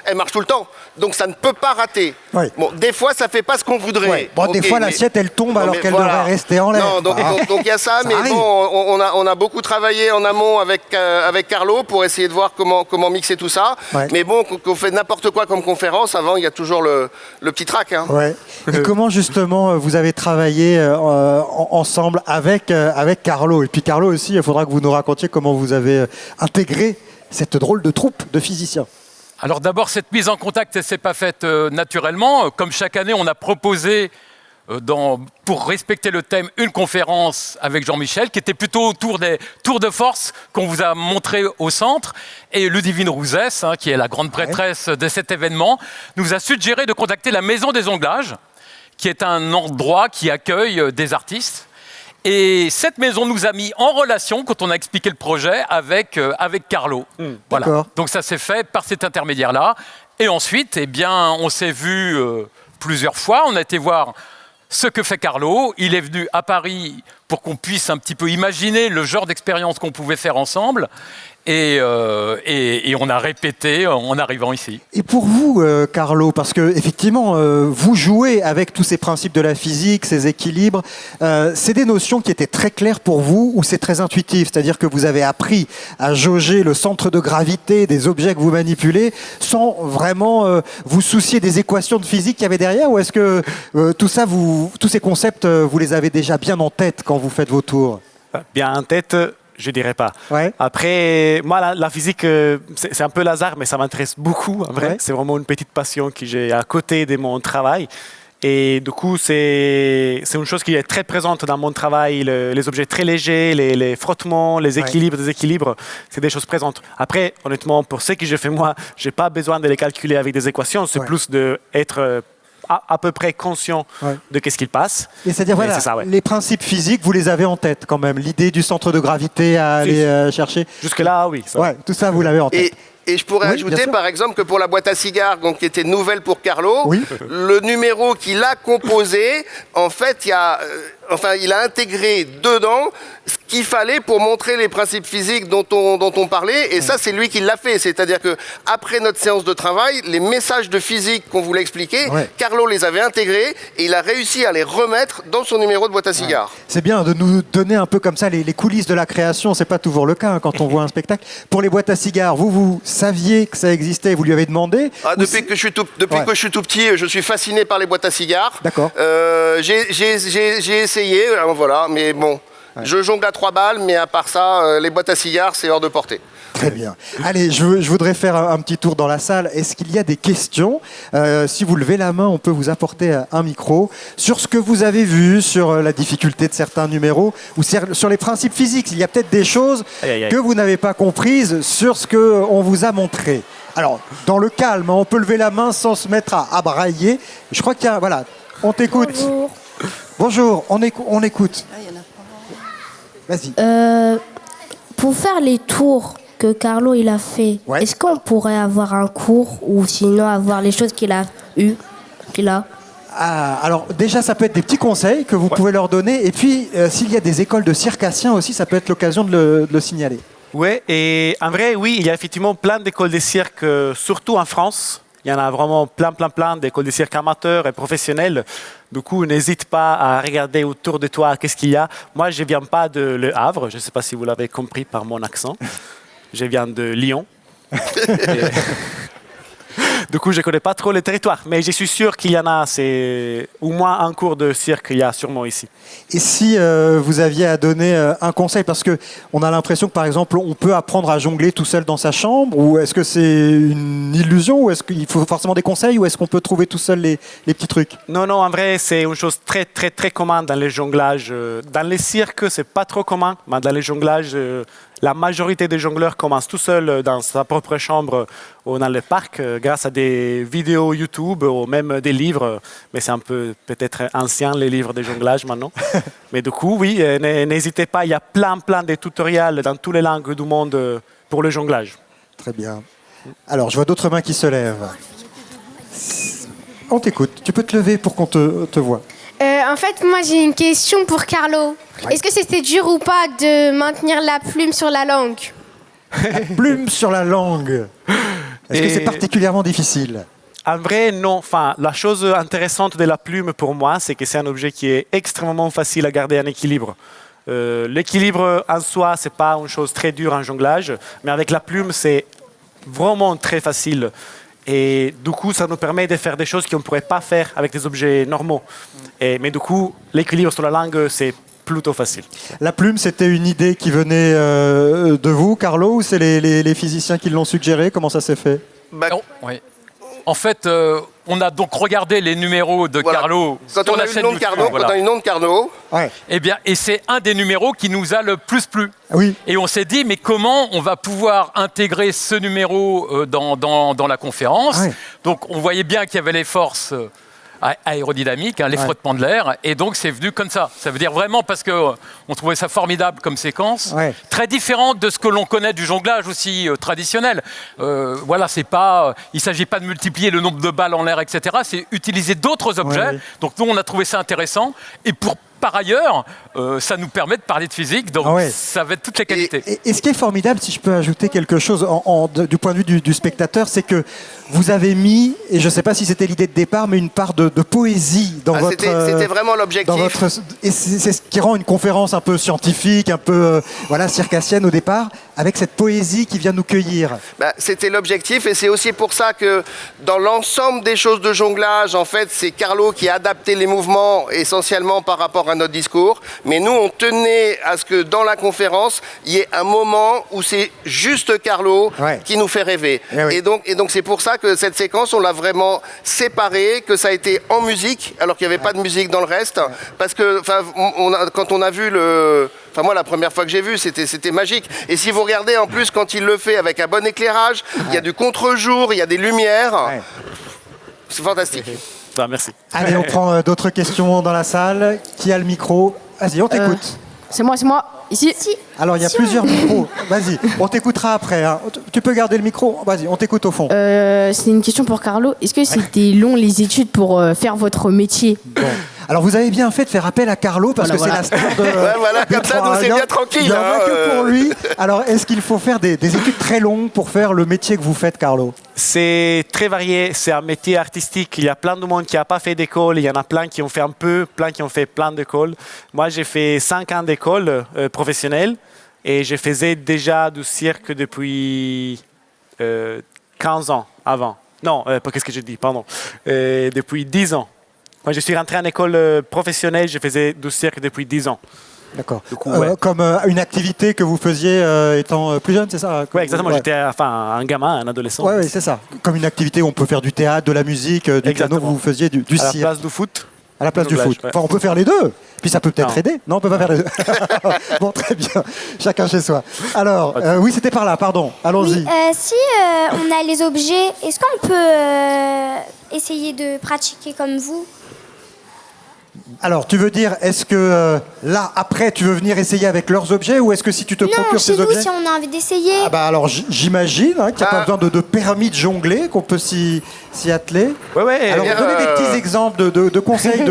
elles marchent tout le temps. Donc ça ne peut pas rater. Ouais. Bon, des fois, ça fait pas ce qu'on voudrait. Ouais. Bon, des Ok, fois, mais- l'assiette, elle tombe Non, alors mais qu'elle voilà. devrait rester en l'air. Non, donc Bah, il y a ça, mais arrive. bon, on a beaucoup travaillé en amont avec Carlo pour essayer de voir comment mixer tout ça. Ouais. Mais bon, qu'on fait n'importe quoi comme conférence, avant, il y a toujours le petit trac. Hein. Ouais. Et comment justement vous avez travaillé ensemble avec Carlo? Et puis Carlo aussi, il faudra que vous nous racontiez comment vous avez intégré cette drôle de troupe de physiciens. Alors d'abord, cette mise en contact, elle ne s'est pas faite naturellement. Comme chaque année, on a proposé, pour respecter le thème, une conférence avec Jean-Michel, qui était plutôt autour des tours de force qu'on vous a montré au centre. Et Ludivine Rouzès, qui est la grande prêtresse de cet événement, nous a suggéré de contacter la Maison des Onglages, qui est un endroit qui accueille des artistes. Et cette maison nous a mis en relation, quand on a expliqué le projet, avec Carlo. Voilà. D'accord. Donc ça s'est fait par cet intermédiaire-là. Et ensuite, eh bien, on s'est vu plusieurs fois. On a été voir ce que fait Carlo. Il est venu à Paris pour qu'on puisse un petit peu imaginer le genre d'expérience qu'on pouvait faire ensemble. Et on a répété en arrivant ici. Et pour vous, Carlo, parce que effectivement, vous jouez avec tous ces principes de la physique, ces équilibres, c'est des notions qui étaient très claires pour vous ou c'est très intuitif? C'est-à-dire que vous avez appris à jauger le centre de gravité des objets que vous manipulez sans vraiment vous soucier des équations de physique qu'il y avait derrière? Ou est-ce que tous ces concepts, vous les avez déjà bien en tête quand vous faites vos tours? Bien en tête, je dirais pas. Ouais. Après, moi, la physique, c'est un peu hasard, mais ça m'intéresse beaucoup, en vrai. Ouais. C'est vraiment une petite passion que j'ai à côté de mon travail. Et du coup, c'est une chose qui est très présente dans mon travail. Les objets très légers, les frottements, les équilibres, déséquilibres, c'est des choses présentes. Après, honnêtement, pour ce que je fais moi, j'ai pas besoin de les calculer avec des équations. C'est Ouais. plus d'être à peu près conscient Ouais. de qu'est-ce qu'il passe. Et c'est-à-dire, Mais voilà, c'est ça, ouais. les principes physiques, vous les avez en tête quand même. L'idée du centre de gravité à aller chercher. Jusque-là, oui. Ça. Ouais, tout ça, vous l'avez en tête. Et je pourrais Oui, bien ajouter, sûr. par exemple, que pour la boîte à cigares, donc, qui était nouvelle pour Carlo, Oui. le numéro qu'il a composé, en fait, il a intégré dedans ce qu'il fallait pour montrer les principes physiques dont on parlait. Et ça, c'est lui qui l'a fait. C'est-à-dire que après notre séance de travail, les messages de physique qu'on voulait expliquer, Ouais. Carlo les avait intégrés et il a réussi à les remettre dans son numéro de boîte à cigares. C'est bien de nous donner un peu comme ça les coulisses de la création. C'est pas toujours le cas quand on voit un spectacle. Pour les boîtes à cigares, vous saviez que ça existait, vous lui avez demandé? Ah, Ou depuis que je suis tout petit, je suis fasciné par les boîtes à cigares. D'accord. J'ai essayé, voilà, mais bon, je jongle à 3 balles, mais à part ça, les boîtes à cigares, c'est hors de portée. Très bien. Allez, je voudrais faire un petit tour dans la salle. Est-ce qu'il y a des questions? Si vous levez la main, on peut vous apporter un micro. Sur ce que vous avez vu, sur la difficulté de certains numéros, ou sur les principes physiques. Il y a peut-être des choses Aïe, aïe, aïe. que vous n'avez pas comprises sur ce qu'on vous a montré. Alors, dans le calme, on peut lever la main sans se mettre à brailler. Je crois qu'il y a... Voilà, on t'écoute. Bonjour. Bonjour, on écoute. Vas-y. Pour faire les tours que Carlo il a fait, Ouais. est-ce qu'on pourrait avoir un cours ou sinon avoir les choses qu'il a Ah, alors déjà, ça peut être des petits conseils que vous pouvez leur donner. Et puis, s'il y a des écoles de circassiens aussi, ça peut être l'occasion de le signaler. Oui, et en vrai, oui, il y a effectivement plein d'écoles de cirque, surtout en France. Il y en a vraiment plein d'écoles de cirque amateurs et professionnelles. Du coup, n'hésite pas à regarder autour de toi qu'est-ce qu'il y a. Moi, je ne viens pas de Le Havre. Je ne sais pas si vous l'avez compris par mon accent. Je viens de Lyon. Du coup, je ne connais pas trop le territoire. Mais je suis sûr qu'il y en a. C'est au moins un cours de cirque qu'il y a sûrement ici. Et si vous aviez à donner un conseil, parce qu'on a l'impression que, par exemple, on peut apprendre à jongler tout seul dans sa chambre, ou est-ce que c'est une illusion, ou est-ce qu'il faut forcément des conseils, ou est-ce qu'on peut trouver tout seul les petits trucs? Non, en vrai, c'est une chose très commune dans les jonglages. Dans les cirques, c'est pas trop commun, mais dans les jonglages, la majorité des jongleurs commencent tout seuls dans sa propre chambre ou dans le parc, grâce à des vidéos YouTube ou même des livres. Mais c'est un peu peut-être ancien, les livres de jonglage maintenant. Mais du coup, oui, n'hésitez pas, il y a plein de tutoriels dans toutes les langues du monde pour le jonglage. Très bien. Alors, je vois d'autres mains qui se lèvent. On t'écoute. Tu peux te lever pour qu'on te voit. En fait, moi j'ai une question pour Carlo. Est-ce que c'était dur ou pas de maintenir la plume sur la langue? Plume sur la langue. Est-ce que c'est particulièrement difficile? En vrai, non. Enfin, la chose intéressante de la plume pour moi, c'est que c'est un objet qui est extrêmement facile à garder en équilibre. L'équilibre en soi, c'est pas une chose très dure en jonglage, mais avec la plume, c'est vraiment très facile. Et du coup, ça nous permet de faire des choses qu'on ne pourrait pas faire avec des objets normaux. Mais du coup, l'équilibre sur la langue, c'est plutôt facile. La plume, c'était une idée qui venait de vous, Carlo, ou c'est les physiciens qui l'ont suggéré? Comment ça s'est fait? Non, oui. En fait, on a donc regardé les numéros de Carlo Quand sur on a la eu le chaîne nom de YouTube, Carnot, voilà. quand on a eu le nom de Carnot, Ouais. Et c'est un des numéros qui nous a le plus plu. Oui. Et on s'est dit, mais comment on va pouvoir intégrer ce numéro dans la conférence? Ouais. Donc on voyait bien qu'il y avait les forces aérodynamiques, les frottements de l'air, et donc c'est venu comme ça. Ça veut dire vraiment parce qu'on trouvait ça formidable comme séquence, très différente de ce que l'on connaît du jonglage aussi traditionnel. Voilà, c'est pas, il ne s'agit pas de multiplier le nombre de balles en l'air, etc. C'est utiliser d'autres objets. Donc nous, on a trouvé ça intéressant. Et par ailleurs, ça nous permet de parler de physique, donc ça va être toutes les qualités. Et ce qui est formidable, si je peux ajouter quelque chose du point de vue du spectateur, c'est que vous avez mis, et je ne sais pas si c'était l'idée de départ, mais une part de poésie dans votre... C'était vraiment l'objectif. Et c'est ce qui rend une conférence un peu scientifique, un peu circassienne au départ, avec cette poésie qui vient nous cueillir. C'était l'objectif, et c'est aussi pour ça que dans l'ensemble des choses de jonglage, en fait, c'est Carlo qui a adapté les mouvements essentiellement par rapport à notre discours. Mais nous, on tenait à ce que dans la conférence, il y ait un moment où c'est juste Carlo qui nous fait rêver. Et donc c'est pour ça que cette séquence, on l'a vraiment séparée, que ça a été en musique, alors qu'il n'y avait pas de musique dans le reste. Parce que quand on a vu Enfin, moi, la première fois que j'ai vu, c'était magique. Et si vous regardez, en plus, quand il le fait avec un bon éclairage, il y a du contre-jour, il y a des lumières. C'est fantastique. Merci. Allez, on prend d'autres questions dans la salle. Qui a le micro? Vas-y, on t'écoute. C'est moi. Ici. Alors, il y a plusieurs micros. Vas-y, on t'écoutera après. Hein. Tu peux garder le micro? Vas-y, on t'écoute au fond. C'est une question pour Carlo. Est-ce que c'était long les études pour faire votre métier? Bon. Alors, vous avez bien fait de faire appel à Carlo parce que c'est la star de... voilà, comme ça, nous, c'est bien tranquille. Il n'y en a que pour lui. Alors, est-ce qu'il faut faire des études très longues pour faire le métier que vous faites, Carlo? C'est très varié, c'est un métier artistique. Il y a plein de monde qui n'a pas fait d'école, il y en a plein qui ont fait un peu, plein qui ont fait plein d'écoles. Moi, j'ai fait 5 ans d'école professionnelle et je faisais déjà du cirque depuis 15 ans avant. Non, qu'est-ce que je dis, pardon. Depuis 10 ans. Moi, je suis rentré en école professionnelle, je faisais du cirque depuis 10 ans. D'accord. Comme une activité que vous faisiez étant plus jeune, c'est ça? Oui, exactement. J'étais un gamin, un adolescent. Oui, c'est ça. Comme une activité où on peut faire du théâtre, de la musique, du piano, vous faisiez du cirque. À la place du foot. À la place du foot. Enfin, on peut faire les deux. Puis ça peut peut-être aider. Non, on peut pas faire les deux. Bon, très bien. Chacun chez soi. Alors, oui, c'était par là, pardon. Allons-y. Oui, si on a les objets, est-ce qu'on peut essayer de pratiquer comme vous? Alors, tu veux dire, est-ce que là, après, tu veux venir essayer avec leurs objets ou est-ce que si tu te procures ces objets... Non, chez nous, si on a envie d'essayer. Ah bah alors, j'imagine qu'il n'y a pas besoin de permis de jongler, qu'on peut s'y atteler. Alors, donnez des petits exemples de conseils.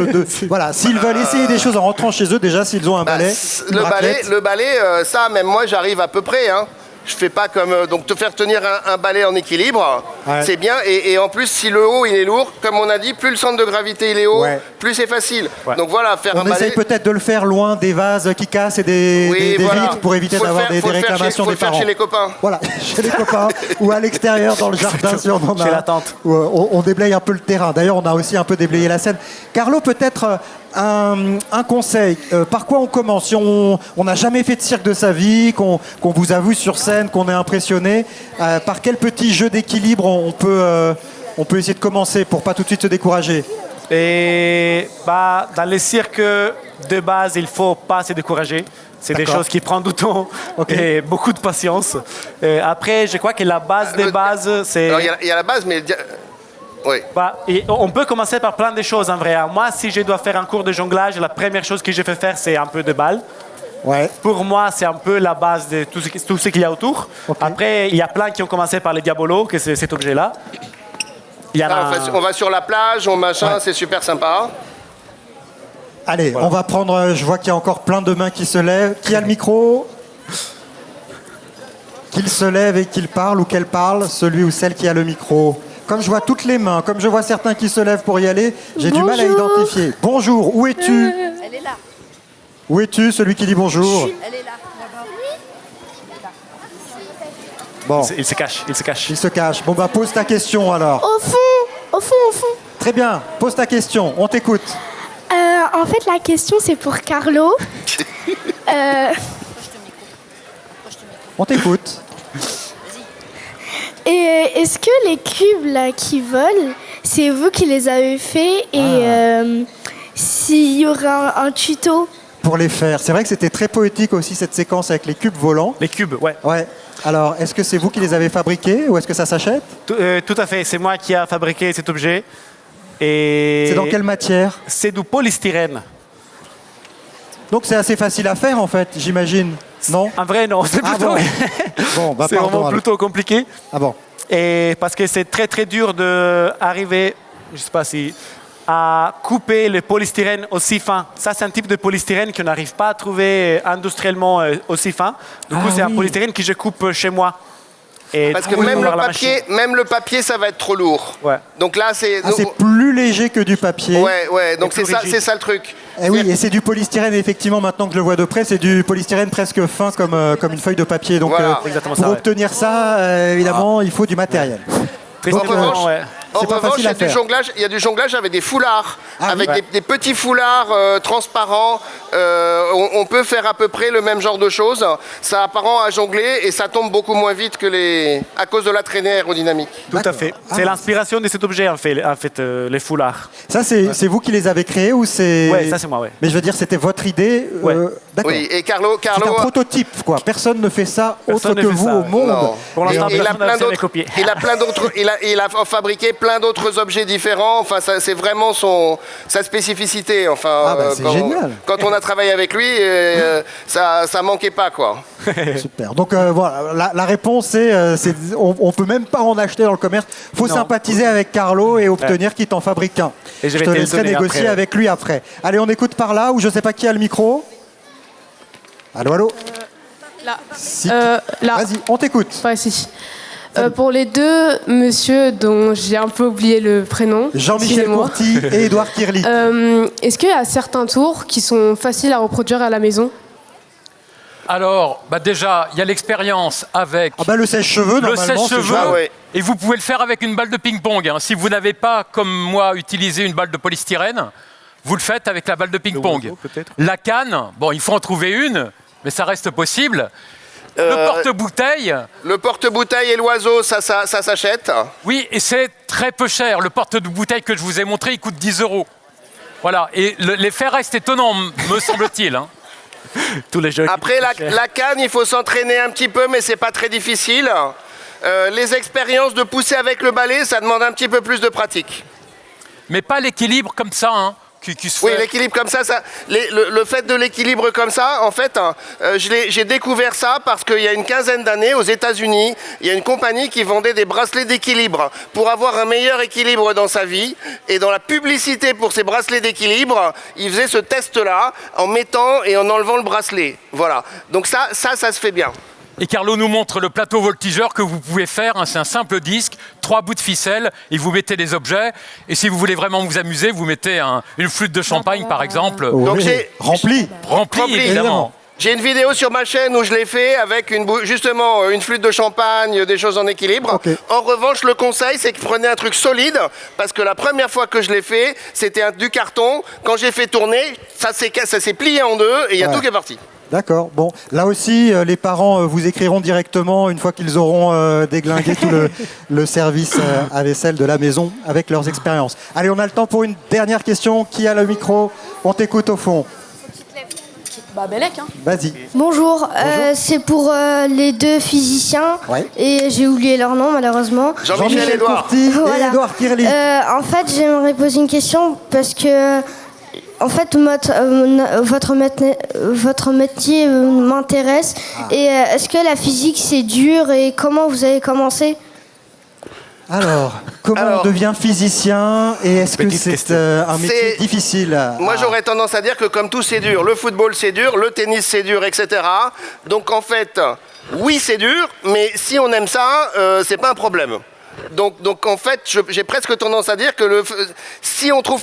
Voilà, s'ils veulent essayer des choses en rentrant chez eux, déjà, s'ils ont un balai. Le balai, ça, même moi, j'arrive à peu près. Hein. Je fais pas comme... donc, te faire tenir un balai en équilibre, c'est bien. Et en plus, si le haut, il est lourd, comme on a dit, plus le centre de gravité, il est haut, plus c'est facile. Donc voilà, faire un balai... On essaye peut-être de le faire loin des vases qui cassent et des vitres pour éviter d'avoir des réclamations des parents. Faut le faire chez les copains. Voilà, chez les copains ou à l'extérieur, dans le jardin, si on en a. Chez la tante. Où on déblaye un peu le terrain. D'ailleurs, on a aussi un peu déblayé la scène. Carlo, peut-être... Un conseil, par quoi on commence? Si on n'a jamais fait de cirque de sa vie, qu'on vous a vu sur scène, qu'on est impressionné, par quel petit jeu d'équilibre on peut essayer de commencer pour pas tout de suite se décourager? Dans les cirques de base, il ne faut pas se décourager. C'est des choses qui prennent du temps et beaucoup de patience. Après, je crois que la base des bases, c'est... Il y a la base, mais... Oui. Et on peut commencer par plein de choses en vrai. Moi, si je dois faire un cours de jonglage, la première chose que je fais faire, c'est un peu de balles. Pour moi, c'est un peu la base de tout ce qu'il y a autour. Après, il y a plein qui ont commencé par les diabolos, que c'est cet objet-là. On va sur la plage, c'est super sympa. Allez, on va prendre... Je vois qu'il y a encore plein de mains qui se lèvent. Qui a le micro? Qu'il se lève et qu'il parle ou qu'elle parle, celui ou celle qui a le micro. Comme je vois toutes les mains, comme je vois certains qui se lèvent pour y aller, j'ai du mal à identifier. Bonjour, où es-tu? Elle est là. Où es-tu, celui qui dit bonjour? Elle est là. Bon, Il se cache, il se cache. il se cache. Bon, bah pose ta question alors. Au fond. Très bien, pose ta question, on t'écoute. En fait, la question, c'est pour Carlo. On t'écoute. Et est-ce que les cubes là qui volent, c'est vous qui les avez faits et s'il y aurait un tuto? Pour les faire. C'est vrai que c'était très poétique aussi cette séquence avec les cubes volants. Les cubes, ouais. Ouais. Alors, est-ce que c'est vous qui les avez fabriqués ou est-ce que ça s'achète? Tout à fait, c'est moi qui a fabriqué cet objet. Et C'est dans quelle matière? C'est du polystyrène. Donc c'est assez facile à faire en fait, j'imagine. Non? En vrai, non, c'est Ah plutôt, bon. Bon, bah c'est pardon. vraiment alors. plutôt compliqué. Ah bon. Et parce que c'est très très dur d'arriver, je sais pas si, à couper le polystyrène aussi fin. Ça, c'est un type de polystyrène qu'on n'arrive pas à trouver industriellement aussi fin. Du coup, c'est un polystyrène que je coupe chez moi. Et Parce que tout même par le la papier, ça va être trop lourd. Ouais. Donc là, c'est... Ah, c'est plus léger que du papier. Ouais, donc plus c'est ça, rigide. c'est ça le truc. Et oui, et c'est du polystyrène, effectivement, maintenant que je le vois de près, c'est du polystyrène presque fin comme une feuille de papier. Donc Voilà. Exactement pour ça, ouais. obtenir ça, évidemment, il faut du matériel. Très En simplement, revanche, ouais. En C'est pas revanche, facile à faire. il y a du jonglage avec des foulards, Ah, avec oui. des petits foulards transparents. On peut faire à peu près le même genre de choses. Ça apparent à jongler et ça tombe beaucoup moins vite à cause de la traînée aérodynamique. Tout à fait. C'est l'inspiration de cet objet, en fait les foulards. Ça, c'est vous qui les avez créés ou c'est... Ouais, ça c'est moi, ouais. Mais je veux dire, c'était votre idée. Ouais. D'accord. Oui, et Carlo, C'est un prototype, quoi. Personne ne fait ça Personne autre ne que fait vous ça, au ouais. monde. Non. Pour l'instant, il a personne n'a plein fait les d'autres, copier. il a plein d'autres, il a fabriqué plein d'autres objets différents. Enfin, c'est vraiment sa spécificité. Enfin, Ah, bah, c'est génial. Quand on a travaillé avec lui, ça manquait pas, quoi. Super. Donc voilà, la réponse c'est on peut même pas en acheter dans le commerce. Faut Non. sympathiser avec Carlo et obtenir qu'il t'en fabrique un. Et je vais te te le laisserai donner négocier après. avec lui après. Allez, on écoute par là ou je sais pas qui a le micro. Allô, allô. Là. Si- Là. Vas-y, on t'écoute. Ouais, si. Pour les deux monsieur dont j'ai un peu oublié le prénom. Jean-Michel excusez-moi. Courty et Édouard Kirli. Est-ce qu'il y a certains tours qui sont faciles à reproduire à la maison? Alors, déjà, il y a l'expérience avec Ah bah le sèche-cheveux le normalement. c'est sèche-cheveux. jouable. Ah ouais. Et vous pouvez le faire avec une balle de ping-pong. Hein. Si vous n'avez pas, comme moi, utilisé une balle de polystyrène, vous le faites avec la balle de ping-pong. oiseau, peut-être. La canne, il faut en trouver une, mais ça reste possible. Le porte-bouteille, Le porte-bouteille et l'oiseau, ça s'achète. oui, et c'est très peu cher. Le porte-bouteille que je vous ai montré, il coûte 10 €. Voilà, et l'effet reste étonnant, me semble-t-il. Hein. Tous les jeux. qui Après, coûtent cher. la canne, il faut s'entraîner un petit peu, mais c'est pas très difficile. Les expériences de pousser avec le balai, ça demande un petit peu plus de pratique. Mais pas l'équilibre comme ça, hein, qui se Oui, fait. l'équilibre comme ça, le fait de l'équilibre comme ça, en fait, j'ai découvert ça parce qu'il y a une quinzaine d'années, aux États-Unis, il y a une compagnie qui vendait des bracelets d'équilibre pour avoir un meilleur équilibre dans sa vie. Et dans la publicité pour ces bracelets d'équilibre, ils faisaient ce test-là en mettant et en enlevant le bracelet. Voilà. Donc ça se fait bien. Et Carlo nous montre le plateau voltigeur que vous pouvez faire. Hein, c'est un simple disque, 3 bouts de ficelle, et vous mettez des objets. Et si vous voulez vraiment vous amuser, vous mettez une flûte de champagne, par exemple, Oui, Donc rempli. remplie, Remplie, évidemment. J'ai une vidéo sur ma chaîne où je l'ai fait avec justement une flûte de champagne, des choses en équilibre. Ok. En revanche, le conseil, c'est que prenez un truc solide, parce que la première fois que je l'ai fait, c'était du carton. Quand j'ai fait tourner, ça s'est plié en deux et il y a Ouais. tout qui est parti. D'accord. Bon, là aussi, les parents vous écriront directement une fois qu'ils auront déglingué tout le service à vaisselle de la maison avec leurs expériences. Allez, on a le temps pour une dernière question. Qui a le micro? On t'écoute au fond. Bélec, hein. Vas-y. Bonjour, c'est pour les deux physiciens Ouais. et j'ai oublié leur nom malheureusement. Jean-Michel Edouard. Courty et Voilà. Édouard Kirli. En fait, j'aimerais poser une question parce que en fait, votre métier m'intéresse. Et est-ce que la physique c'est dur et comment vous avez commencé? Alors, comment Alors, on devient physicien et est-ce que Petite c'est question. un métier C'est- difficile Moi, j'aurais tendance à dire que comme tout, c'est dur. Le football, c'est dur. Le tennis, c'est dur, etc. Donc, en fait, oui, c'est dur, mais si on aime ça, c'est pas un problème. Donc en fait, j'ai presque tendance à dire que si on trouve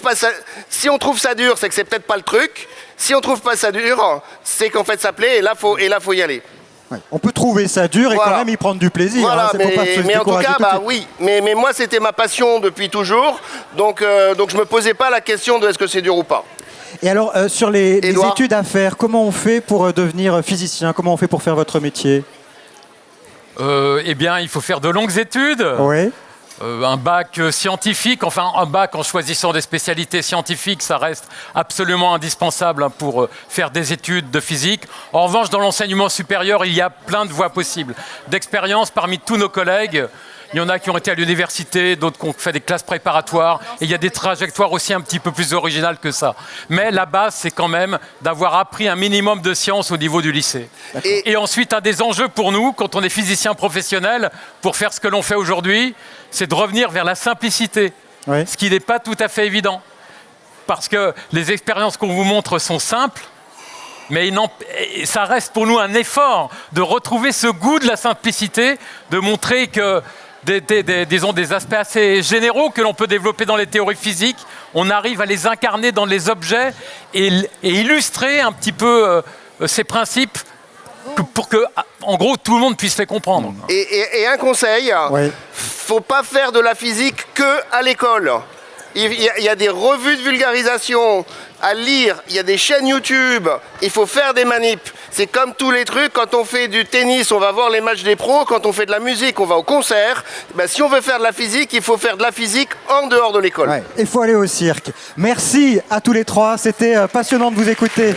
ça dur, c'est que c'est peut-être pas le truc. Si on trouve pas ça dur, c'est qu'en fait ça plaît et là faut y aller. Ouais. On peut trouver ça dur et Voilà. quand même y prendre du plaisir. Voilà, hein, c'est faut pas se mais en tout décourager cas, tout de bah suite. oui. Mais moi, c'était ma passion depuis toujours. Donc je me posais pas la question de est-ce que c'est dur ou pas. Et alors, sur les Édouard études à faire, comment on fait pour devenir physicien? Comment on fait pour faire votre métier? Eh bien, il faut faire de longues études. Oui. Un bac scientifique, enfin un bac en choisissant des spécialités scientifiques, ça reste absolument indispensable hein, pour faire des études de physique. En revanche, dans l'enseignement supérieur, il y a plein de voies possibles. D'expérience parmi tous nos collègues, il y en a qui ont été à l'université, d'autres qui ont fait des classes préparatoires, et il y a des trajectoires aussi un petit peu plus originales que ça. Mais la base, c'est quand même d'avoir appris un minimum de sciences au niveau du lycée. Et ensuite, un des enjeux pour nous, quand on est physicien professionnel, pour faire ce que l'on fait aujourd'hui, c'est de revenir vers la simplicité, Ouais. ce qui n'est pas tout à fait évident. Parce que les expériences qu'on vous montre sont simples, mais ça reste pour nous un effort de retrouver ce goût de la simplicité, de montrer que disons, des aspects assez généraux que l'on peut développer dans les théories physiques, on arrive à les incarner dans les objets et illustrer un petit peu ces principes pour que, en gros, tout le monde puisse les comprendre. Et un conseil, Ouais. faut pas faire de la physique que à l'école. Il y a des revues de vulgarisation à lire, il y a des chaînes YouTube, il faut faire des manips. C'est comme tous les trucs, quand on fait du tennis, on va voir les matchs des pros, quand on fait de la musique, on va au concert. Ben, si on veut faire de la physique, il faut faire de la physique en dehors de l'école. Ouais. Il faut aller au cirque. Merci à tous les trois, c'était passionnant de vous écouter.